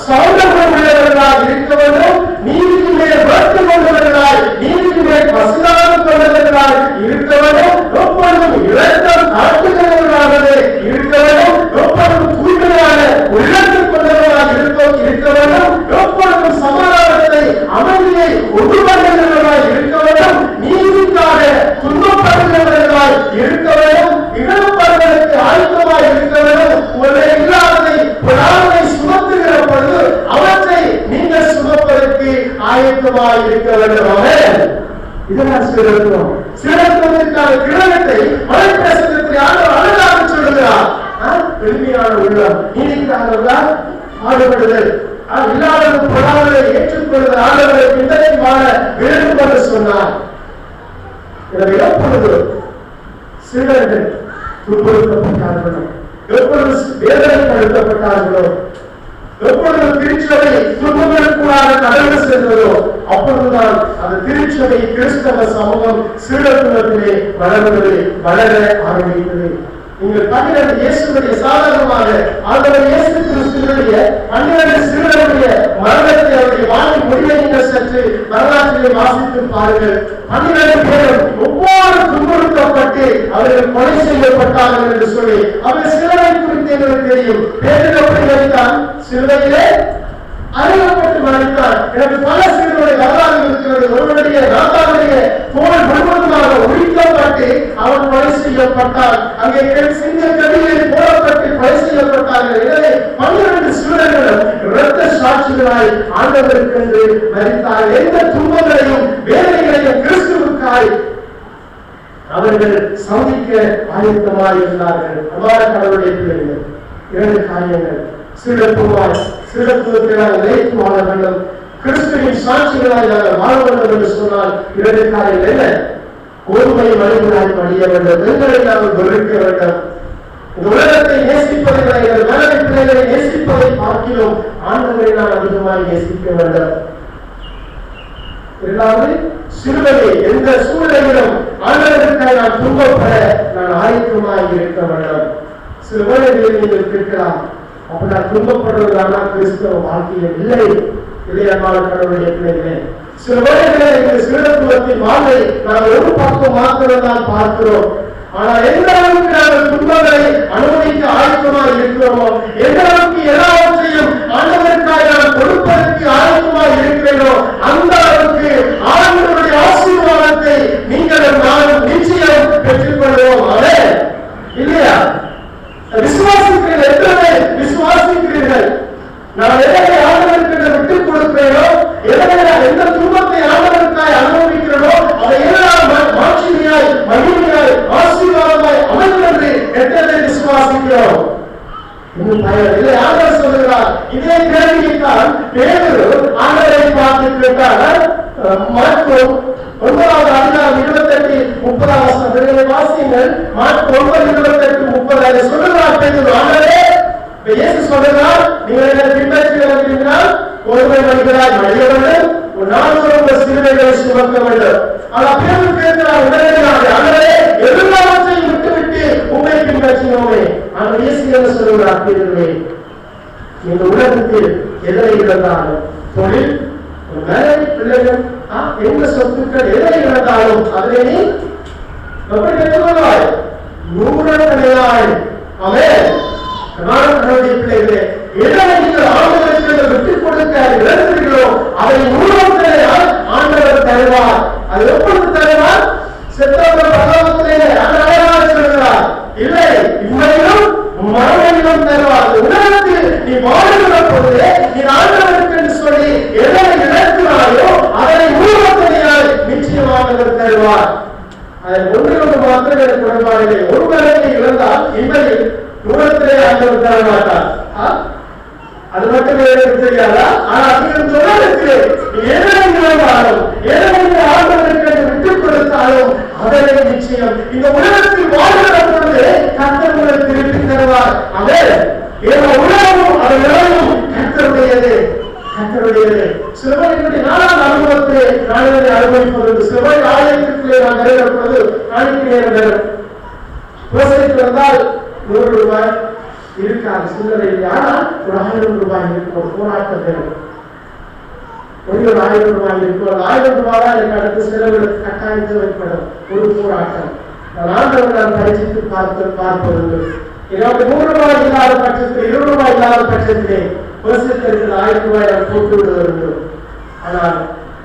சௌந்தர்யம் உள்ளவர்களாக இருக்க வேண்டும், நீதிக்கு மேல் வளர்த்து கொண்டவர்களாய் நீதிக்கு மேல் பசுதாரம் கொண்டவர்களாய் இருக்க வேண்டும், எப்பொழுதும் இரக்கம் காட்டுகிறவர்களாகவே இருக்க வேண்டும், எப்பொழுதும் தூய்மையான உள்ளத்தில் கொண்டவர்களாக இருக்க வேண்டும், எப்பொழுதும் சமாதானத்தை அமைதியை ஒன்றுபடுகிறவர்களாய் இருக்க வேண்டும், நீதிக்காக துன்பப்படுகிறவர்களாய் இருக்க வேண்டும், இழப்படுவதற்கு ஆயத்தமாய் இருக்க வேண்டும், உங்களை இல்லாததை பொறாமை சுமத்துகிற பொழுது அவற்றை நீங்கள் சுமப்பதற்கு ஆயத்தமாய் இருக்க வேண்டும். இதனால் சிறப்புக்கான கிரகத்தை மலை பிரசங்கத்தை ஆண்டவர் அழகாக சொல்லுகிறார். பெருமையான உள்ளம், நீதிக்காக பாடுபடுதல், இல்லாத பொறாமையை ஏற்றுக்கொள்ளுதல், ஆண்டவரை பின்பற்றி வாழ வேண்டும் என்று சொன்னார். எனவே எப்பொழுது சிலர்கள் துன்புறுத்தப்பட்டார்களோ, எப்பொழுது வேதனைப்படுத்தப்பட்டார்களோ, எப்பொழுது திருச்சபை துன்பங்களுக்குள்ளாக கடந்து சென்றதோ அப்பொழுதுதான் அந்த திருச்சபை கிறிஸ்தவ சமூகம் சீடத்துவத்திலே வளர ஆரம்பித்தது. நீங்கள் 12 இயேசுடைய சாதாரணமாக ஆண்டவர் இயேசு கிறிஸ்துவினுடைய 12 சிறுவருடைய மரணத்தை அவருடைய வாழ்க்கை முடிவை நீங்கள் சற்று வரலாற்றிலே வாசித்து பாருங்கள். 12 பேரும் ஒவ்வொரு துன்புறுத்தப்பட்டு அவர்கள் கொலை செய்யப்பட்டார்கள் என்று சொல்லி அவர்கள் சிலுவை குறித்து எங்களுக்கு தெரியும். பேதுரு எப்படி மரித்தான்? சிலுவையிலே அறியப்பட்டு மறைத்தார். எனக்கு பல சிறுவருடைய வரலாறு இருக்கிறது. ஒருவருடைய ராதாவுடைய தோல் முழுவதுமாக உரிக்கப்பட்டு அவன் கொலை செய்யப்பட்டார். அங்கே சிங்க கடியில் போடப்பட்டு கொலை செய்யப்பட்டார்கள். எனவே 12 சிறுவர்களும் இரத்த சாட்சிகளாய் ஆண்டவருக்கு என்று மரித்தார். எந்த துன்பங்களையும் வேதனைகளையும் கிறிஸ்துவுக்காய் அவர்கள் சந்திக்க ஆயத்தமாக இருந்தார்கள். அவ்வாறு கடவுளுடைய பிள்ளைகள் 2 காரியங்கள் சிறப்புவத்தினால் நிலைத்து வாழ வேண்டும், கிறிஸ்துவின் சாட்சிகளாய் நாங்கள் வாழ வேண்டும் என்று சொன்னால் 2 காரியங்கள் என்ன? கோதுமை மனிதனாய் படிய வேண்டும், எங்களை நாங்கள் வெறுக்க வேண்டும். இந்த உலகத்தை நேசிப்பதை எங்கள் மனைவி பிள்ளைகளை நேசிப்பதை பார்க்கிறோம், ஆண்டவரை நான் அதிகமாய் நேசிக்க வேண்டும். இரண்டாவது, சிறுவனை எந்த சூழ்நிலையிலும் ஆண்டவருக்காக நான் துன்பப்பட நான் ஆயத்தமாய் இருக்க வேண்டும். சில வேளைகளில் நீங்கள் கேட்கலாம், அப்ப நான் துன்பப்படுவதானா கிறிஸ்தவ வாழ்க்கையில்? இல்லை இல்லையமான கடவுளுடைய பிள்ளைகளே, சில வேளைகளில் இந்த சிறுத்துவத்தின் வாழ்வை நாம் ஒரு பக்கம் மாத்திரம் தான் பார்க்கிறோம். ஆனால் எந்த அளவுக்கு நாங்கள் துன்பங்களை அனுமதிக்க ஆயத்தமாக இருக்கிறோமோ, எந்த அளவுக்கு எல்லாவற்றையும் ஆண்டவருக்காக நாம் கொடுப்பதற்கு ஆயத்தமாக இருக்கிறோமோ, அந்த அளவுக்கு ஆண்டவருடைய ஆசீர்வாதத்தை நீங்களும் நானும் நிச்சயம் பெற்றுக்கொள்வோம். அவரே இல்லையா? விசுவாசிக்கிறீர்கள், எத்தனை விசுவாசிக்கிறீர்கள்? நான் எதை ஆண்டவருக்கு விட்டுக் கொடுக்கிறேனோ, எந்த துன்பத்தை ஆண்டவருக்காய் அனுபவிக்கிறேனோ அதை எல்லாம் மாட்சிமையாய் மகிமையாய் ஆசீர்வாதமாய் அமையும் என்று எத்தனை விசுவாசிக்கிறோம்? இன்னும் பயன் இல்லை. ஆண்டவர் சொல்லுகிறார், இதே கேள்வியைத்தான் பேதுரு ஆண்டவரை பார்த்து கேட்டார். மார்க்கும் 9வது அதிகாரம் 28-30 வாசியுங்கள். மார்க் 9:28-30 சொல்லுகிறார் பேதுரு, ஆண்டவரே, இயேசு சொல்லுகிறார், நீங்கள் என்னை பின்பற்றி வருகிறீர்கள், கோதுமை மனிதராய் மடிய வேண்டும், 400 சிலுவைகளை சுமக்க வேண்டும். ஆனால் பேதுரு கேட்கிறார் உடனடியாக, ஆண்டவரே, எல்லாவற்றையும் விட்டுவிட்டு உம்மை பின்பற்றினோமே. ஆனால் இயேசு என்ன சொல்லுகிறார்? பேதுருவே, இந்த உலகத்தில் எதை இழந்தாலும், தொழில், மனைவி, பிள்ளைகள், எந்த சொத்துக்கள் எதை இழந்தாலும் அதிலே நீ எப்படி பெற்றுக்கொள்வாய்? 100 ஆமென். கடவுளுடைய பிள்ளைகளே, எதை நீங்கள் ஆண்டவருக்கு விட்டுக் கொடுக்க இழந்தீர்களோ அதை 100 ஆண்டவர் தருவார். அது எப்பொழுது தருவார்? செப்டம்பர் 15 அழகாக சொல்கிறார், இல்லை இம்மையிலும் மறுமையிலும் தருவார். உலகத்தில் நீ வாழ்கிற பொழுது நீ ஆண்டவருக்கு என்று சொல்லி எதை இழக்கிறாயோ அதை 100 நிச்சயமாக தருவார். அதை ஒன்று மாத்திரம் எனக்கு உடன்பாடில்லை. ஒரு வேலையை இழந்தால் இம்மையில் 100 ஆண்டவர் தர மாட்டார். அது மட்டுமே எனக்கு தெரியாதா? ஆனால் அதிகம் தொடர்ந்து எதை இழந்தாலும், எதை ஆண்டவருக்கு விட்டுக் கொடுத்தாலும் அதனை நிச்சயம் இந்த உலகத்தில் வாழ்கிற பொழுது கர்த்தர் உங்களுக்கு திருப்பி தருவார். அவன் உலகமும் அது நிலையும் கர்த்தருடையது, கர்த்தருடையது. சிறுவர்களுடைய 4ஆம் அனுபவத்தை நாளை அனுபவிப்பது, சிறுவை ஆலயத்திற்குள்ளே நான் வருகிற பொழுது காணிக்கை நேரம் வரும். யோசனைக்கு வந்தால் 100 ரூபாய் இருக்காது, சில்லறை. ஆனால் ஒரு 1000 ரூபாய் இருக்கும். ஒரு போராட்டம் வேணும். ஒரு 1000 ரூபாய் இருக்கும். 1000 ரூபாய் தான் எனக்கு அடுத்த செலவுகளுக்கு கட்டாயம் தேவைப்படும். ஒரு போராட்டம். நான் ஆண்டவர் நான் பரிசித்து பார்ப்பது. எனக்கு 100 ரூபாய் இல்லாத பட்சத்தில், 20 ரூபாய் இல்லாத பட்சத்திலே வருஷத்திற்கு 1000 ரூபாய் நான் போட்டு விட வேண்டும். ஆனால்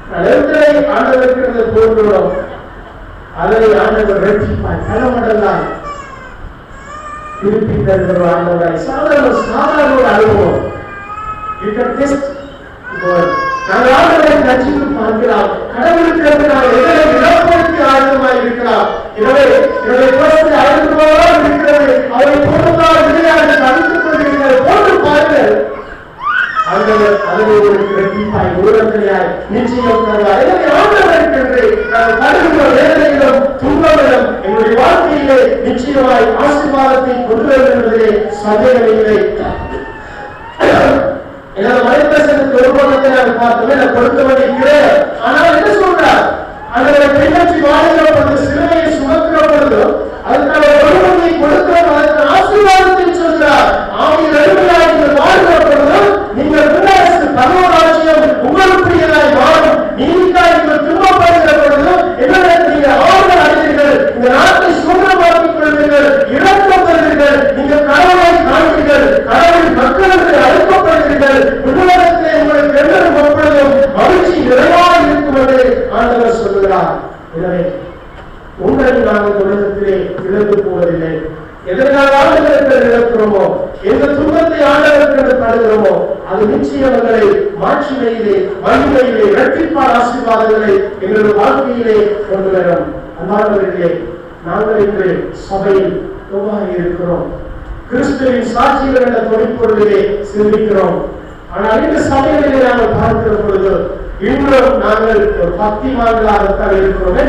நான் எத்தனை ஆண்டவருக்கு போட்டுவிடும், அதனை ஆண்டவர் ரட்சிப்பாய் பலமடலாம் திருப்பி தருகிற ஆண்டவராய். சாதாரண ஒரு அனுபவம். நாங்கள் ஆண்டவரை ரட்சித்து பார்க்கலாம். கடவுளுக்கு நாம் எதை இழப்பதற்கு ஆயத்தமாய் இருக்கலாம். எனவே என்னுடைய குழந்தை 500 ரூபாய் இருக்கிறது, அவரை போட்டுதான் விளையாடு தடுத்துக் கொண்டிருக்கிறது. போட்டு பாருங்கள், ஆண்டவர் அதனை ஒரு ரட்சிப்பாய் 100 நிச்சயம் தருவார். எனவே ஆண்டவருக்கு நாங்கள் தருகிற வேதனைகளும் துன்பங்களும் என்னுடைய வாழ்க்கையிலே நிச்சயமாய் ஆசீர்வாதத்தை கொண்டு வருவதிலே சந்தேகமில்லை. எனது மனிதனுக்கு ஒரு பக்கத்தை நான் பார்த்தோமே, நான் கொடுக்க வேண்டியிருக்கிறேன். ஆனால் என்ன சொல்றார்? அந்த பின்னற்றி வாழ்கிற பொழுது, சிலுவையை சுமக்கிற பொழுது, அதுக்கான ஒருவனை கொடுக்கிறவர்களுக்கு ஒன்றையும் நாங்கள் உலகத்திலே இழந்து போவதில்லை. எதனால் ஆண்டவருக்கு இழக்கிறோமோ, எந்த துன்பத்தை ஆண்டவருக்கு படுகிறோமோ, அது நிச்சயம் எங்களை மாட்சிமையிலே, வலிமையிலே, இரட்டிப்பான ஆசீர்வாதங்களை எங்களுடைய வாழ்க்கையிலே கொண்டு வரும். அன்பானவர்களே, நாங்கள் இன்று சபையில் எவ்வாறு இருக்கிறோம்? கிறிஸ்துவின் சாட்சிகள் என்ற தொழிற்பொருளிலே சிந்திக்கிறோம். ஆனால் இந்த சபைகளிலே நாங்கள் பார்க்கிற பொழுது இன்னும் நாங்கள் ஒரு பக்திமான்களாகத்தான் இருக்கிறோம்.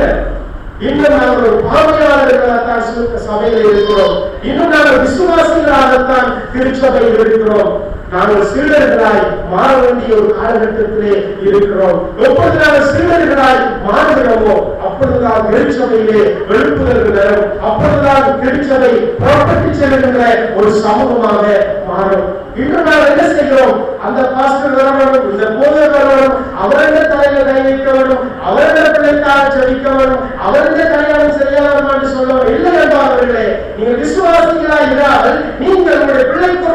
இன்னும் நாங்கள் ஒரு பார்வையாளர்களாகத்தான் சபையில் இருக்கிறோம். இன்னும் நாங்கள் விசுவாசிகளாகத்தான் திருச்சபையில் இருக்கிறோம். நாங்கள் சீடர்களாய் மாற வேண்டிய ஒரு காலகட்டத்திலே இருக்கிறோம். எப்பொழுது நாங்கள் சீடர்களாய் மாறுகிறோமோ அப்பொழுதுதான் திருச்சபையிலே எழுப்புதல்கள் வரும். அப்பொழுதுதான் திருச்சபை புறப்பட்டு செல்கின்ற ஒரு சமூகமாக மாறும். இன்னும் நாங்கள் என்ன செய்கிறோம்? அந்த பாஸ்டர் வரணும், இந்த போதகர் வரணும், அவருடைய தலையில கை வைக்க வேணும், அவருடைய பிள்ளைக்காக ஜெபிக்க வேணும், அவருடைய கல்யாணம் சரியாகும் என்று சொல்லவும் இல்லை என்பார்களே. நீங்கள் விசுவாசிகளாய் இராமல் நீங்கள் உங்களுடைய பிள்ளைக்கு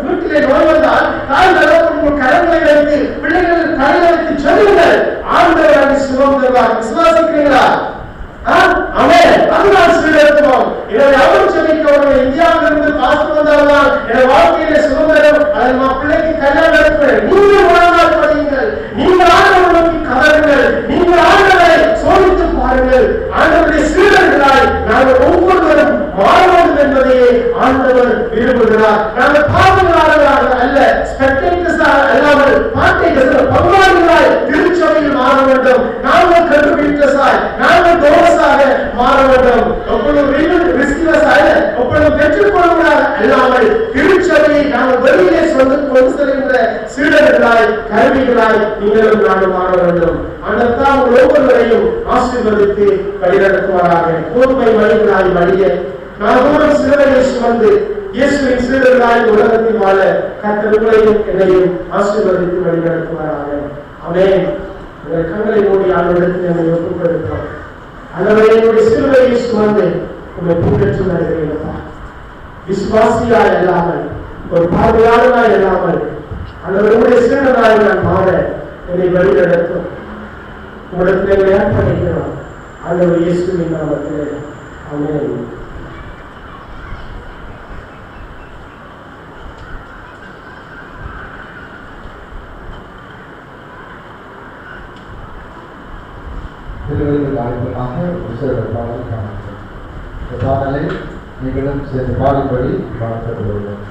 வீட்டிலே நோய் வந்தால் தாய் உங்கள் கரங்களை வைத்து பிள்ளைகள் தலையில வைத்து சொல்லுங்கள், ஆண்டவர் அதை சுகம் தருவார். விசுவாசிக்கிறீங்களா? அதுதான் சீடத்துவம். எனவே அவர் ஜெபிக்கணும். இந்தியாவிலிருந்து பாஸ்டர் வந்தால்தான் என் வாழ்க்கையிலே சுகம் தரும். அதை நான் பிள்ளைக்கு கல்யாணம் நடத்துவேன். நீங்கள் வாழ்நாள் படியுங்கள், நீங்கள் ஆண்டவரை நோக்கி கதறுங்கள், நீங்கள் ஆண்டவரை சோதித்து பாருங்கள். ஆண்டவருடைய சீடர்களாய் நாங்கள் ஒவ்வொருவரும் மாறுவோம் என்பதையே ஆண்டவர் விரும்புகிறார். நாங்கள் பார்வையாளர்களாக அல்ல, ஸ்பெக்டேட்டர்ஸாக அல்லாமல் பார்ட்டிகளாய் பங்காளிகளாய் திருச்சபையில் மாற வேண்டும். நாங்கள் கண்டுபிடித்தசாய், நாங்கள் தோரசாக மாற வேண்டும். பெற்றுக்கொள்வதாக அல்லாமல் திருச்சபையை நாங்கள் வெளியிலே கொண்டு செல்கின்ற சீடர்களாய், கருவிகளாய் நீங்களும் நாங்கள் மாற வேண்டும். அனைத்தான் ஒவ்வொருவரையும் ஆசீர்வதித்து வழிநடத்துவாராக. கோதுமை வழிகளாய் வழிய நான் தூரம் சிறுவரை சுமந்து இயேசுவின் சீடர்களாய் உலகத்தில் வாழ கர்த்தர் உங்களையும் என்னையும் ஆசீர்வதித்து வழிநடத்துவாராக. ஆமென். உங்கள் கண்களை மூடி ஆண்டவரிடத்தில் நம்மை ஒப்புக்கொடுக்கிறோம். அந்தவரையினுடைய சிலுவையை சுமந்து உங்களை பின்பற்றி வருகிறேன்ப்பா. விசுவாசியாய் அல்லாமல், ஒரு பார்வையாளராய் அல்லாமல், அந்தவருடைய சீடனாய் நான் மாற என்னை வழி நடத்தும். உங்களிடத்தில் ஏற்படுகிறோம். ஆண்டவர் இயேசுவின் நாமத்திலே ஆமென். திருவள்ளுவர் ஆய்வுக்காக ஒரு பாடல் காணப்படும். இந்த பாடலை நீங்களும் சேர்ந்து பாடும்படி வாழ்க்கப்படுவோம்.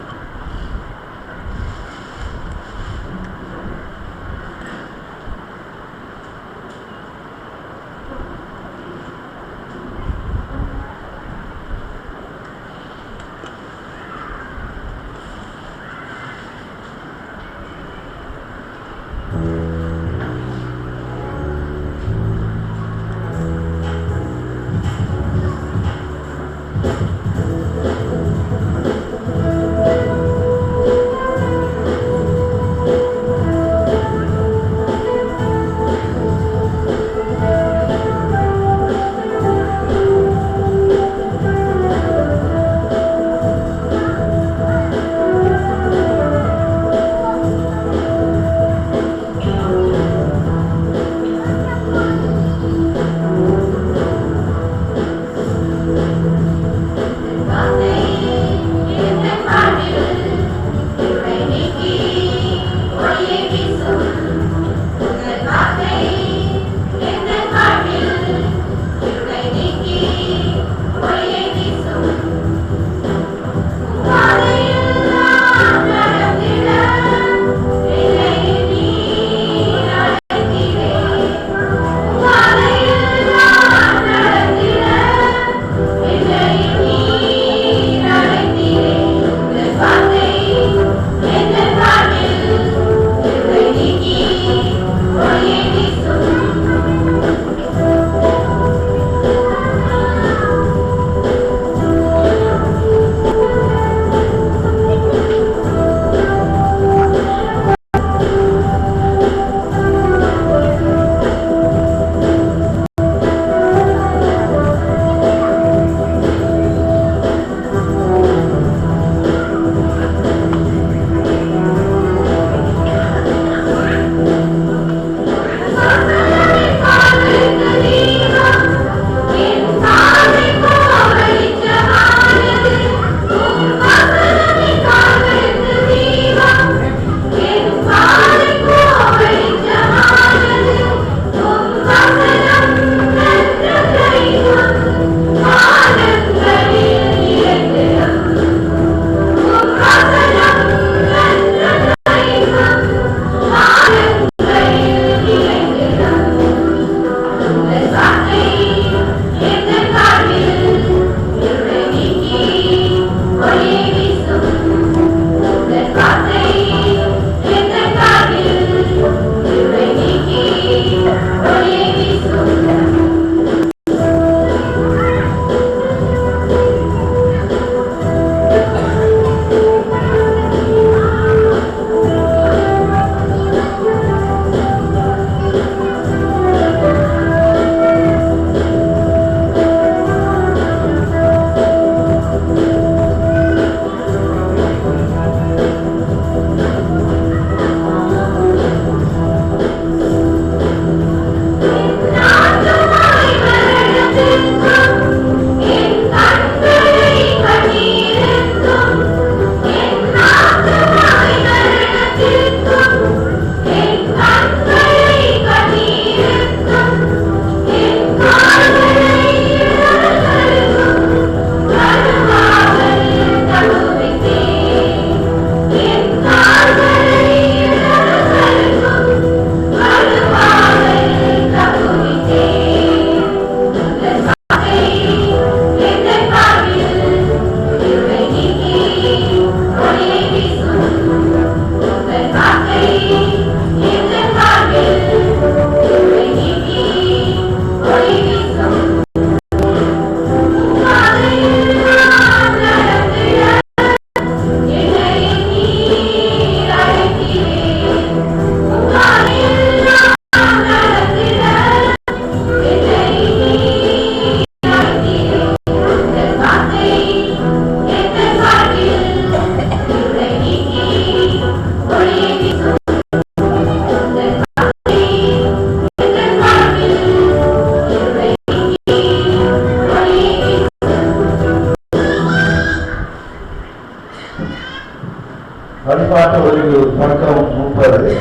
வழிபாட்டு ஒழுங்கு பக்கம் 30.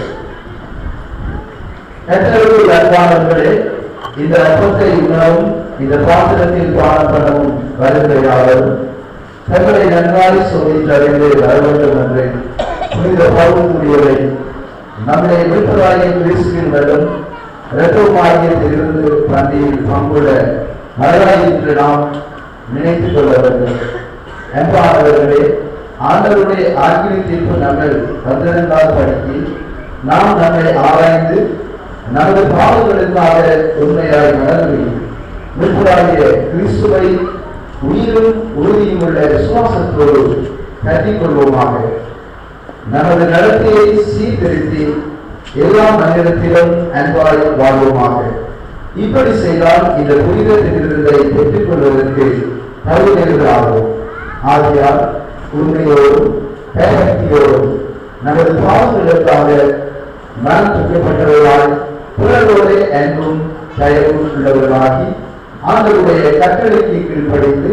கர்த்தருக்குள் அன்பானவர்களே, இந்த அப்பத்தை உணவும் இந்த பாத்திரத்தில் பானம் பண்ணவும் வருகையாளரும் தங்களை நன்றாய் சோதித்தறிந்து வர வேண்டும் என்று புனித பவுலுடையவை நம்முடைய மீட்பராகிய கிறிஸ்துவின் வருடம் இரத்தமாகியத்திலிருந்து பந்தியில் பங்குள்ள மலராய் என்று நாம் நினைத்துக் கொள்ள வேண்டும். அன்பானவர்களே, ஆண்டவருடைய ஆக்கினை தீர்ப்பு நம்மை வந்திருந்தால் படித்து நாம் நம்மை ஆராய்ந்து நமது பாவங்களுக்காக உண்மையாய் நடந்து மீட்பராகிய கிறிஸ்துவை உயிரும் உறுதியும் உள்ள விசுவாசத்தோடு கட்டிக் கொள்வோமாக. நமது நடத்தையை சீர்திருத்தி எல்லா மனிதத்திலும் அன்பாய் வாழ்வோமாக. இப்படி செய்தால் இந்த புனித திருவிருந்தை பெற்றுக் கொள்வதற்கு தகுதியாகும். ஆகையால் உண்மையோடும் பயபக்தியோடும் நமது பாவங்களுக்காக மனம் தூக்கப்பட்டவர்களால் பிறரோடு அன்பும் தயவும் உள்ளவர்களாகி ஆண்டவருடைய கட்டளைக்கு கீழ்ப்படிந்து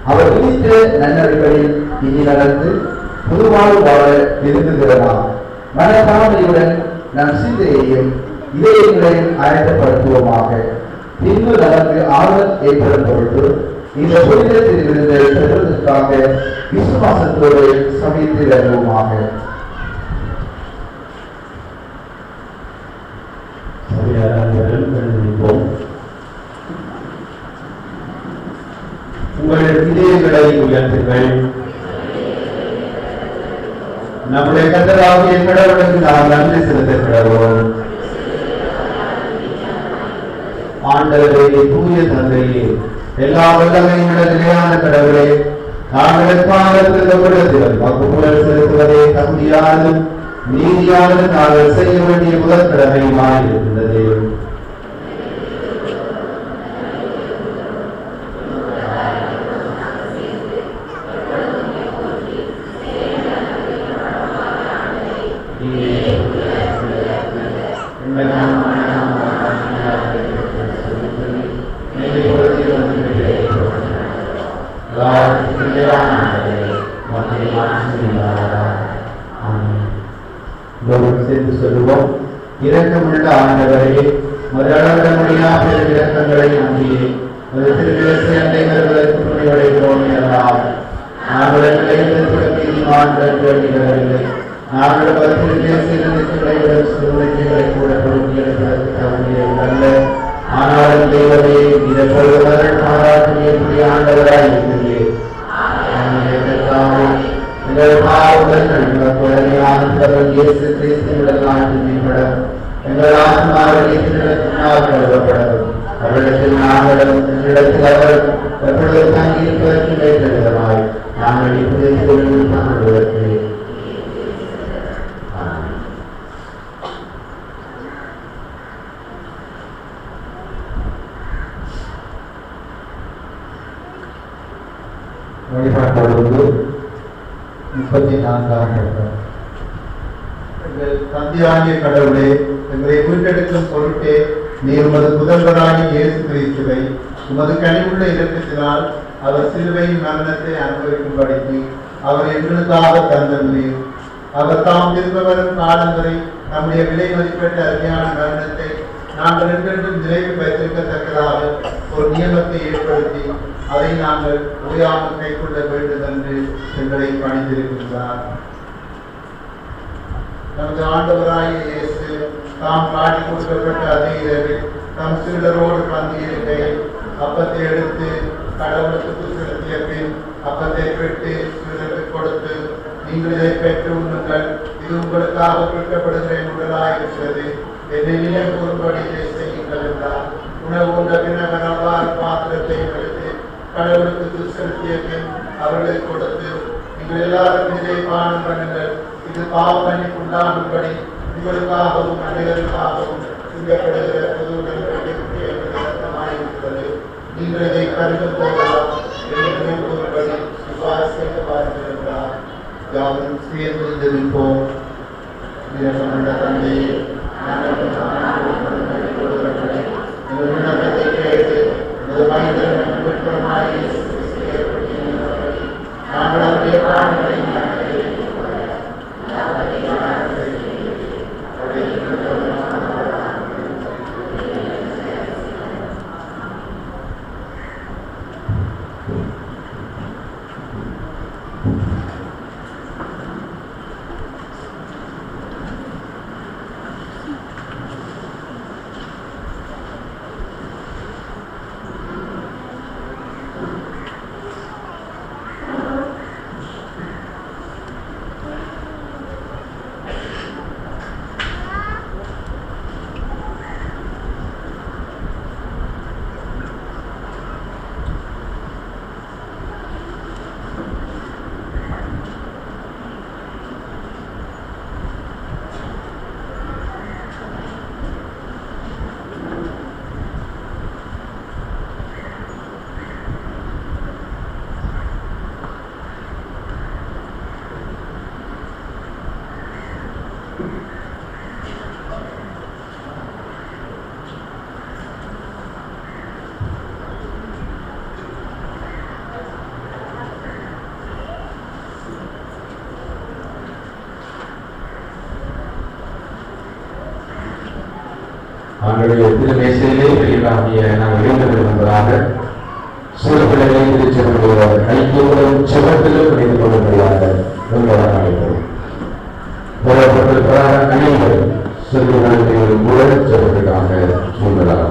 அவர் விதித்த நன்னறிகளில் இனி நடந்து பொதுவாக வாழ விரும்புகிறதாம். மனப்பான்மையுடன் நம் சிந்தையையும் இதயங்களையும் ஆயத்தப்படுத்துவோமாக. பின்பு நமக்கு ஆர்வம் ஏற்படும் பொருட்டு இந்த புனிதத்தில் இருந்து பெறுவதற்காக விசுவாசத்தோடு சமைத்து வருவோமாக. உங்கள் இதயங்களை உயர்த்துங்கள். நம்முடைய கர்த்தராகிய கடவுளுக்கு நாம் நன்றி செலுத்துகிறோம். ஆண்டவரே, தூய தந்தையே, எல்லா வல்லமையுள்ள நிலையான கடவுளே, நாங்களுக்காக திருவிடத்தில் மக்குப்புகள் செலுத்துவதே தகுதியானதும் நீதியானது நாங்கள் செய்ய வேண்டிய முதல் கடமையுமாயிருக்கின்றது. சேர்த்து சொல்லுவோம். இரக்கமுள்ள ஆண்டவரே, மறுளவிட முடியாத இரக்கங்களை நம்பியே ஒரு திருவிழத்தை அண்டை வருவதற்கு துணிவடைகிறோம் என்றால் நாங்கள் நீதிமான்களை நாங்கள் சூழ்நிலைகளை கூட கொடுப்பதற்கு தகுதியல்ல. ஆனாலும் தேவரே, இதற்கொள்வதற்கு பாராட்டுடைய ஆண்டவராய் இருக்கிறேன். எங்கள் பாவங்கள் குழந்தை ஆனந்தவன் இயேசு கிறிஸ்துவின் நாட்டு மேம்படும். எங்கள் ஆத்மாவினால் கருதப்படும். அவரிடத்தில் நாங்களும் எங்களிடத்தில் அவர் எப்பொழுது தங்கியிருப்பதற்கு மேற்கொள்வதாய் நாங்கள் இப்போது பங்குவதற்கு வழிபாட்டோடு 34. எங்கள் தந்தையாகிய கடவுளே, எங்களை மீட்டெடுக்கும் பொருட்டே நீர் உமது புதல்வராகிய இயேசு கிறிஸ்துவை உமது கனிவுள்ள இரக்கத்தினால் அவர் சிலுவையின் மரணத்தை அனுபவிக்கும்படிக்கு அவர் எங்களுக்காக தந்தீர். அவர் தாம் திரும்ப வரும் காலம் வரை நம்முடைய விலை மதிப்பெற்ற அருமையான மரணத்தை நாங்கள் என்றென்றும் நினைவில் வைத்திருக்கத்தக்கதாக ஒரு நியமத்தை ஏற்படுத்தி அதை நாங்கள் உரையாமல் கைக்கொள்ள வேண்டும் என்று எங்களை பணிந்திருக்கின்றார். நமது ஆண்டவராகிய இயேசு தாம் காட்டி கொடுக்கப்பட்ட அதே இரவில் தம் சீடரோடு பந்தியிருக்கையில் அப்பத்தை எடுத்து கடவுளுக்கு செலுத்திய பின் அப்பத்தை பெற்று சீடருக்கு கொடுத்து, நீங்கள் இதை பெற்று உண்ணுங்கள், இது உங்களுக்காக கொடுக்கப்படுகிற உடலாயிருக்கிறது, என்னை நிலை கூறும்படி இதை செய்யுங்கள் என்றார். உணவு உண்ட பின்னர் அவ்வாறு பாத்திரத்தை எடுத்து கடவுளுக்கு செலுத்திய பின் அவர்களை கொடுத்து, நீங்கள் எல்லாரும் இதை பானம் பண்ணுங்கள், இது பாவ மன்னிப்பு உண்டாகும்படி உங்களுக்காகவும் அனைவருக்காகவும் சிங்கப்படுகிற பொது உடன்படிக்கையாயிருக்கிறது. நீங்கள் இதை கருது போகலாம் என்று கூறும்படி இவ்வாறு செய்து பாருங்கள் என்றார். யாவரும் சேர்ந்து ஜெபிப்போம். தந்தையே, கேட்டு நாங்கள் எங்களுடைய திருமேசையிலே பெரியவாகிய நாங்கள் இணைந்து கொள்வதாக சிறுபிள்ளைகளை திருச்செவனுடைய ஐக்கியங்களும் செவத்திலும் இணைந்து கொள்ளும்படியாக உங்களாக அழைப்பது அனைவரும் சிறுவர்களுக்கு உடல் செவத்துக்காக சூழ்நிலாக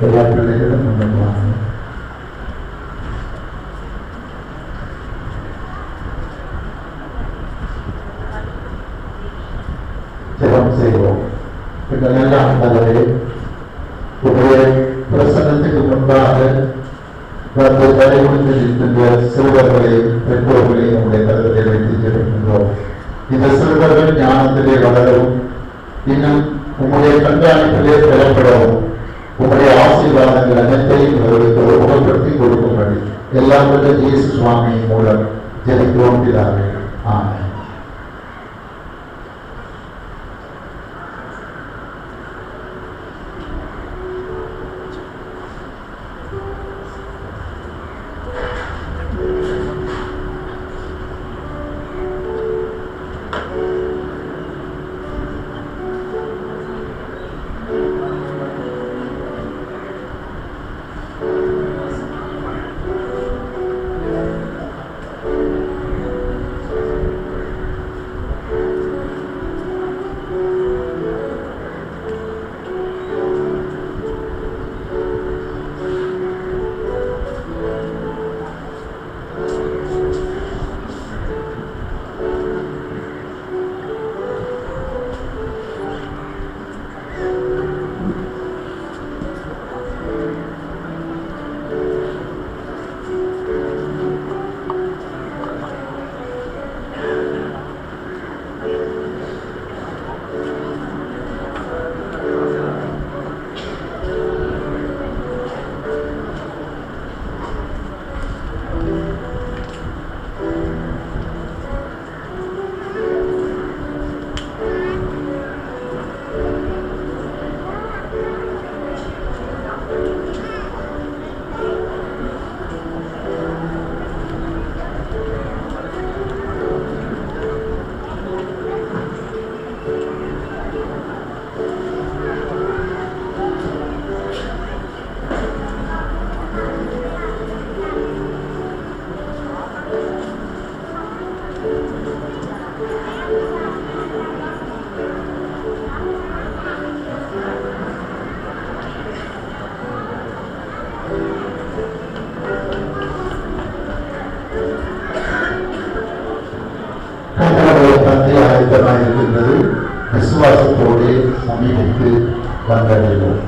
எல்லா பிள்ளைகளும் முன்னுக்குவாங்க. ஜெபம் செய்வோம். எங்கள் நல்ல ஆண்டவரே, உங்களுடைய பிரசன்னத்துக்கு முன்பாக வந்து தலைமுடிந்து நிற்கின்ற சிறுவர்களையும் பெற்றோர்களையும் உங்களுடைய கருத்தை வைத்து ஜெபிக்கின்றோம். இந்த சிறுவர்கள் ஞானத்திலே வளரவும் இன்னும் உங்களுடைய கண்காணிப்பிலே பெறப்படவும் உங்களுடைய ஆசீர்வாதங்கள் அனைத்தையும் அவர்களுக்கு உபப்படுத்தி கொடுக்கும்படி எல்லாம் வல்ல இயேசு சுவாமி மூலம் ஜெபிக்கிறோம் பிதாவே. ஆமென். இருக்கின்றது. விசுவாசத்தோடு சமீபித்து வந்தடைவோம்.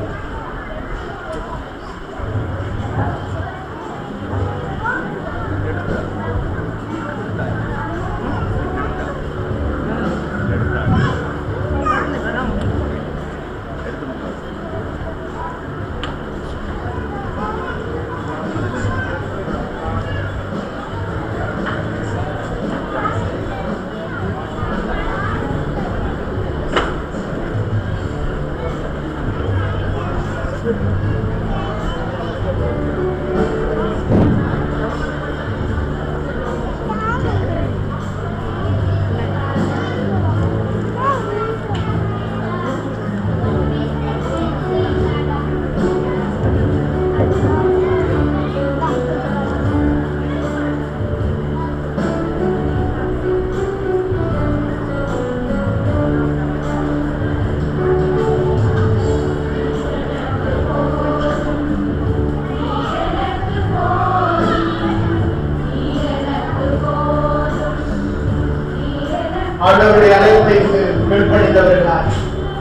ஆண்டவருடைய அழைப்பை கீழ்ப்படிந்தவர்களாய்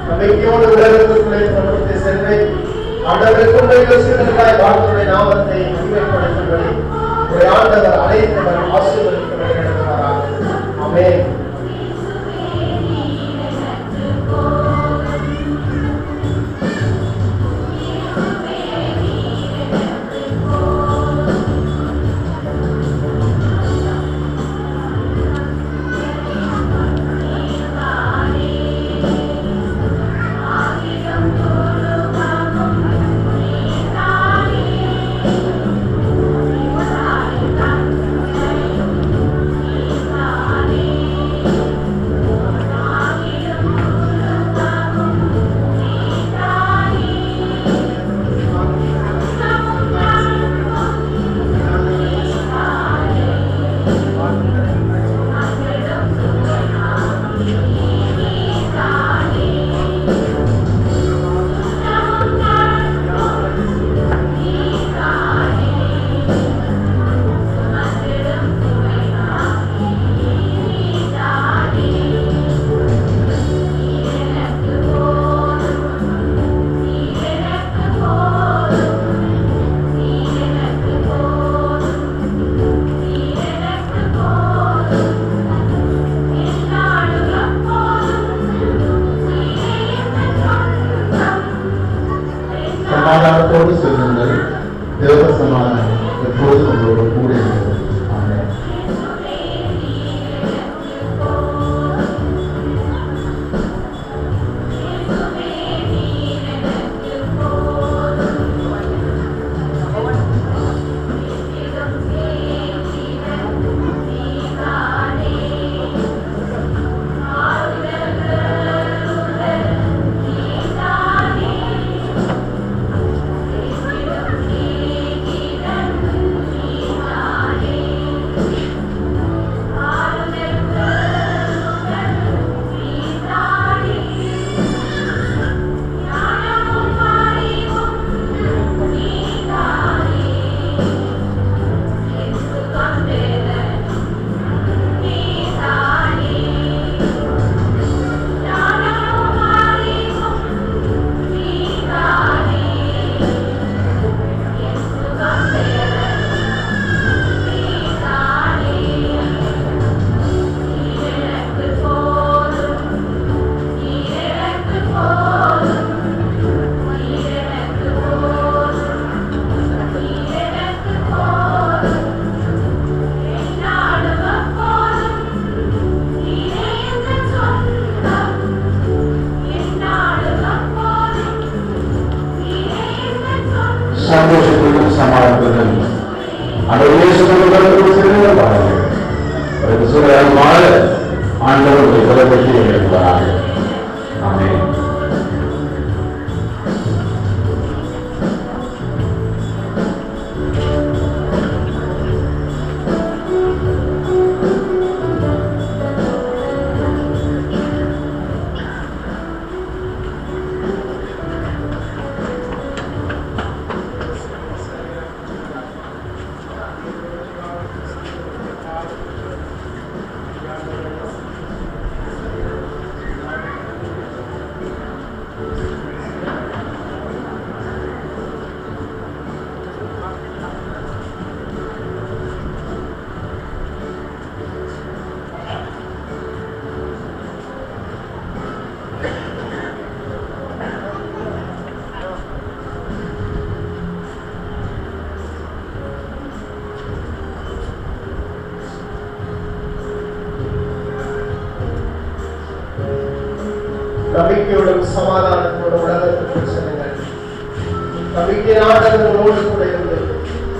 நம்பிக்கையோடு உலகத்திற்குள்ளே புறப்பட்டு சென்று ஆண்டவருக்கு யோசித்தவர்களாய் வாழ்க்கையுடைய நாமத்தை மகிமைப்படுத்தும்படி ஒரு ஆண்டவர் அழைத்தவர் ஆசீர்வதிக்க நடத்துவாராக. ஆமென். சமாதானத்தோடு செல்லுங்கள். தேவ சமாதானம் எப்போதும் உங்களோடு கூட இருக்கிறது. ஆமென். சந்தோஷத்துடன் சமாளிப்பதும் வாழ ஆண்டவருடைய உலகத்தை எழுதுவாராக. ஆமென். நம்பிக்கையோடும் சமாதானத்தோடும் உலகத்துக்குள் செல்லுங்கள். நம்பிக்கையினால் உங்களோடு கூட இருந்து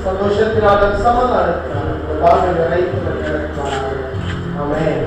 சந்தோஷத்தினாலும் சமாதானத்தினாலும் உங்கள் வாழ்வை நிறைத்து நடத்துவார்கள். ஆமென்.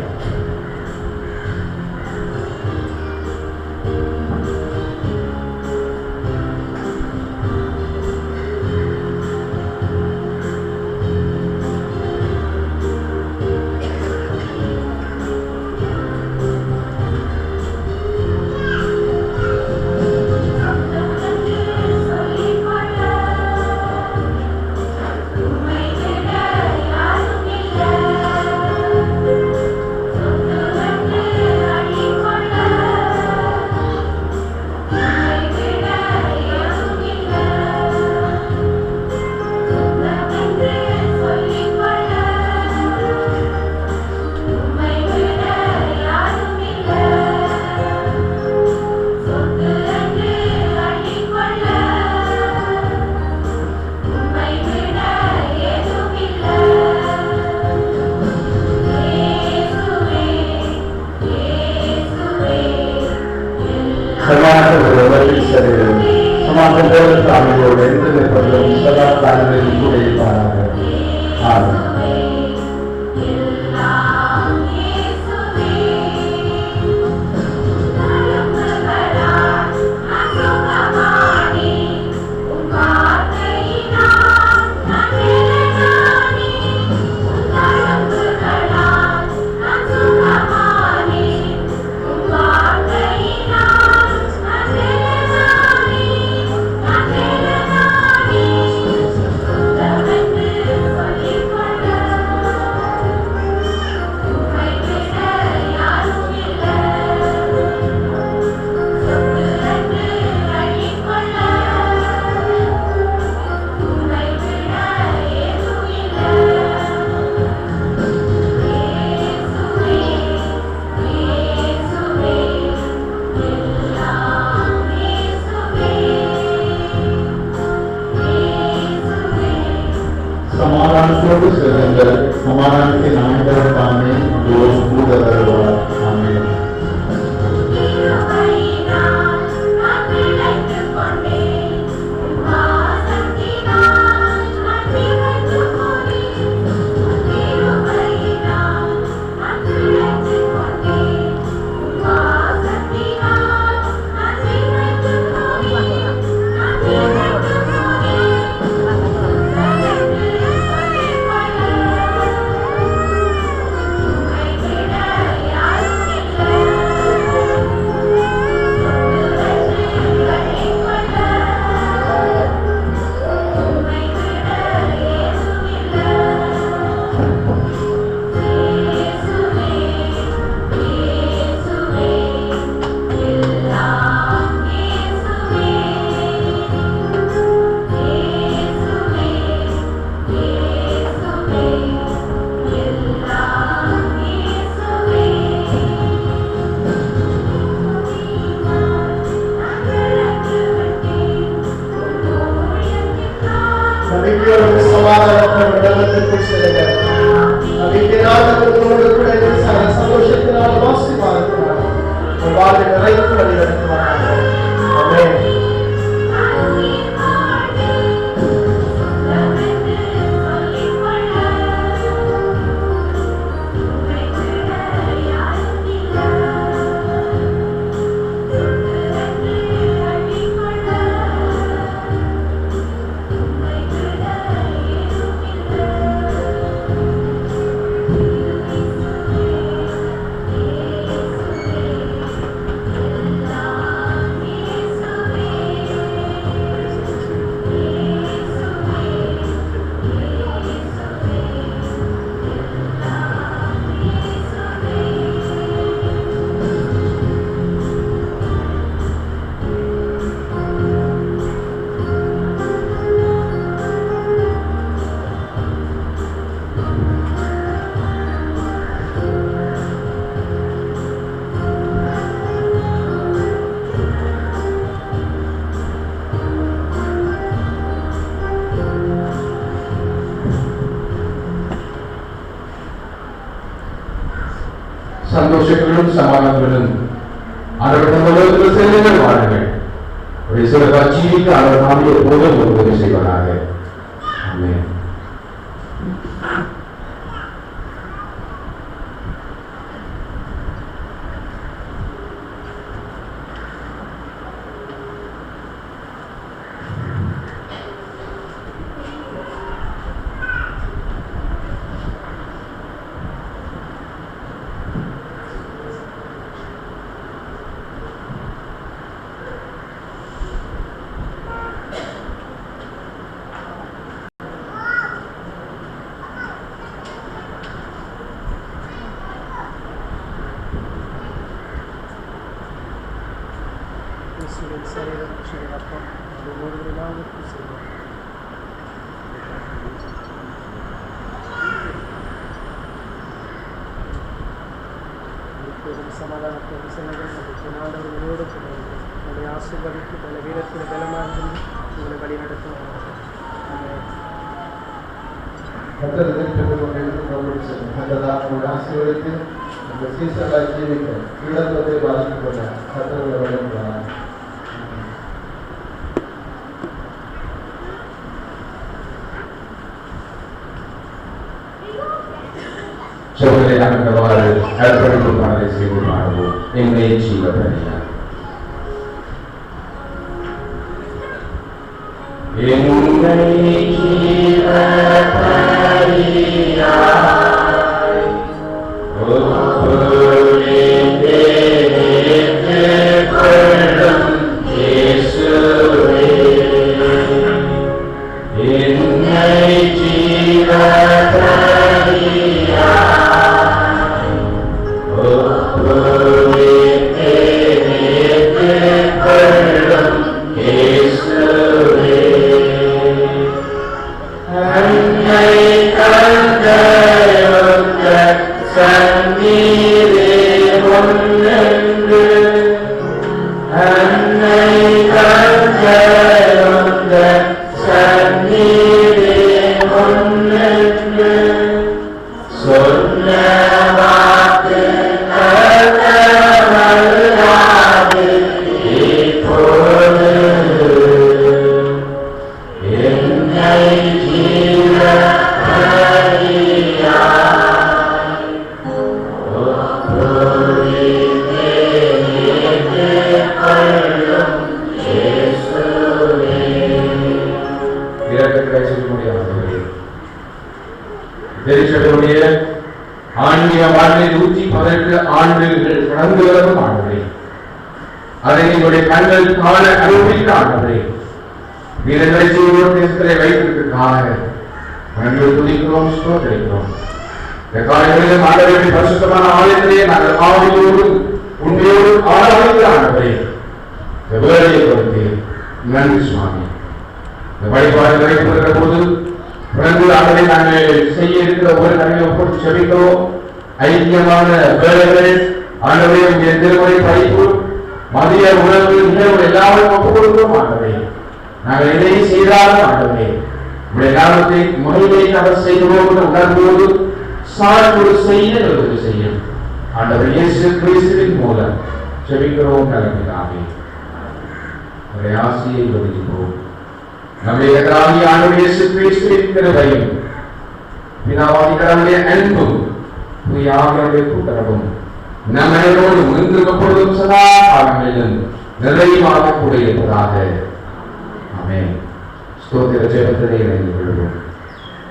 சமாதானத்தோடு அமைதியோடு எந்த பதிலும் சதா காலங்களில் கூட இருப்பாராக. ஆமென். சொல்லிக் கொள்ள செல்லுங்கள். சமாதானத்தின் ஆண்டவர் தாமே உங்களோடு கூட வருவார். ஆமென். நம்பிக்கையோடு சமாதானத்தோடு இடத்திற்குள் செல்லுங்கள். நம்பிக்கையினால் உங்களோடு கூட இருந்து சகல சந்தோஷத்தினால் ஆசீர்வாதத்தினால் உங்கள் வாழ்வை நிறைத்து வழிநடத்துவாராக. ஆமென். சந்தோஷங்களும் சமாதானங்களும் ஆண்டவரிடம் உலகத்தில் செல்லுங்கள் வாருங்கள். சில காட்சிக்கு அவர் நாமே எப்போதும் உதவி செய்வாராக. ஆமென். சமாதானத்தோடு செல்லுங்கள். ஆண்டவர் உங்களோடு கூட இருக்கிறார். உங்களை ஆசீர்வதித்து பல வீரத்தில் பலமாக இருந்து உங்களை வழி நடத்துவாராக. ஆமென். கர்த்தர் பெற்றுக் கொண்டிருக்கும் கர்த்தர் உங்களை ஆசீர்வதித்து உங்கள் சீசர்களாய் ஜீவிக்க இடத்தை பாதித்துக் கொள்ள கர்த்தர் உங்களை வழிநடத்துவார். சோதனை அகற்றவாறு அர்ப்பணிப்பு பாடலை செய்து பாடுவோம். எங்களை ஜீவபலியா Amen. கடந்து வரும் ஆண்டவரே, அதை எங்களுடைய கண்கள் காண அனுபவிக்க ஆண்டவரே, வீரர்களை தேசத்திலே வைத்திருக்காக நாங்கள் துதிக்கிறோம், ஸ்தோத்திரிக்கிறோம். இந்த காலங்களிலும் ஆண்டவரின் பரிசுத்தமான ஆலயத்திலே நாங்கள் ஆவியோடு உண்மையோடு ஆராய்ந்து ஆண்டவரே இந்த வேலையை கொடுத்து நன்றி சுவாமி. இந்த வழிபாடு நடைபெறுகிற போது பிறந்து ஆண்டவரை நாங்கள் செய்ய இருக்கிற ஒரு நன்மை போட்டு செபிக்கிறோம். ஐக்கியமான வேலைகள் ஆண்டவரே உடைய திருமணி படிப்பு மதிய உணவு நிகழ்வு எல்லாரும் ஒப்புக் கொடுக்கிறோம் ஆண்டவரே. நாங்கள் எதையும் செய்தாலும் ஆண்டவரே உடைய நாமத்தை மகிமை அவர் செய்கிறோம் என்று உணர்வோடு சார்போடு செய்யும் ஆண்டவர் இயேசு கிறிஸ்துவின் மூலம் செபிக்கிறோம் நல்ல பிதாவே. அவரை ஆசியை வதிக்கிறோம். நம்முடைய கர்த்தராகிய ஆண்டவர் இயேசு கிறிஸ்துவின் கிருபையும் பிதாவாகிய கடவுளுடைய அன்பும் தூயாவியாருடைய கூட்டுறவும் நம் அனைவரோடும் இன்றும் எப்பொழுதும் சதா காலங்களிலும் நிறைவாக கூட இருப்பதாக. ஆமென். ஸ்தோத்திர ஜெபத்திலே இணைந்து கொள்வோம்.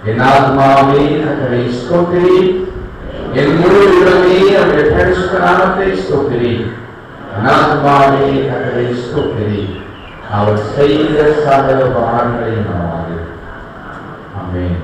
என் ஆத்மாவே கர்த்தரை ஸ்தோத்திரி, என் முழு உள்ளமே அவருடைய பரிசுத்த நாமத்தை ஸ்தோத்திரி. என் ஆத்மாவே கர்த்தரை ஸ்தோத்திரி, அவர் செய்த சகல உபகாரங்களையும் மறவாதே. ஆமென்.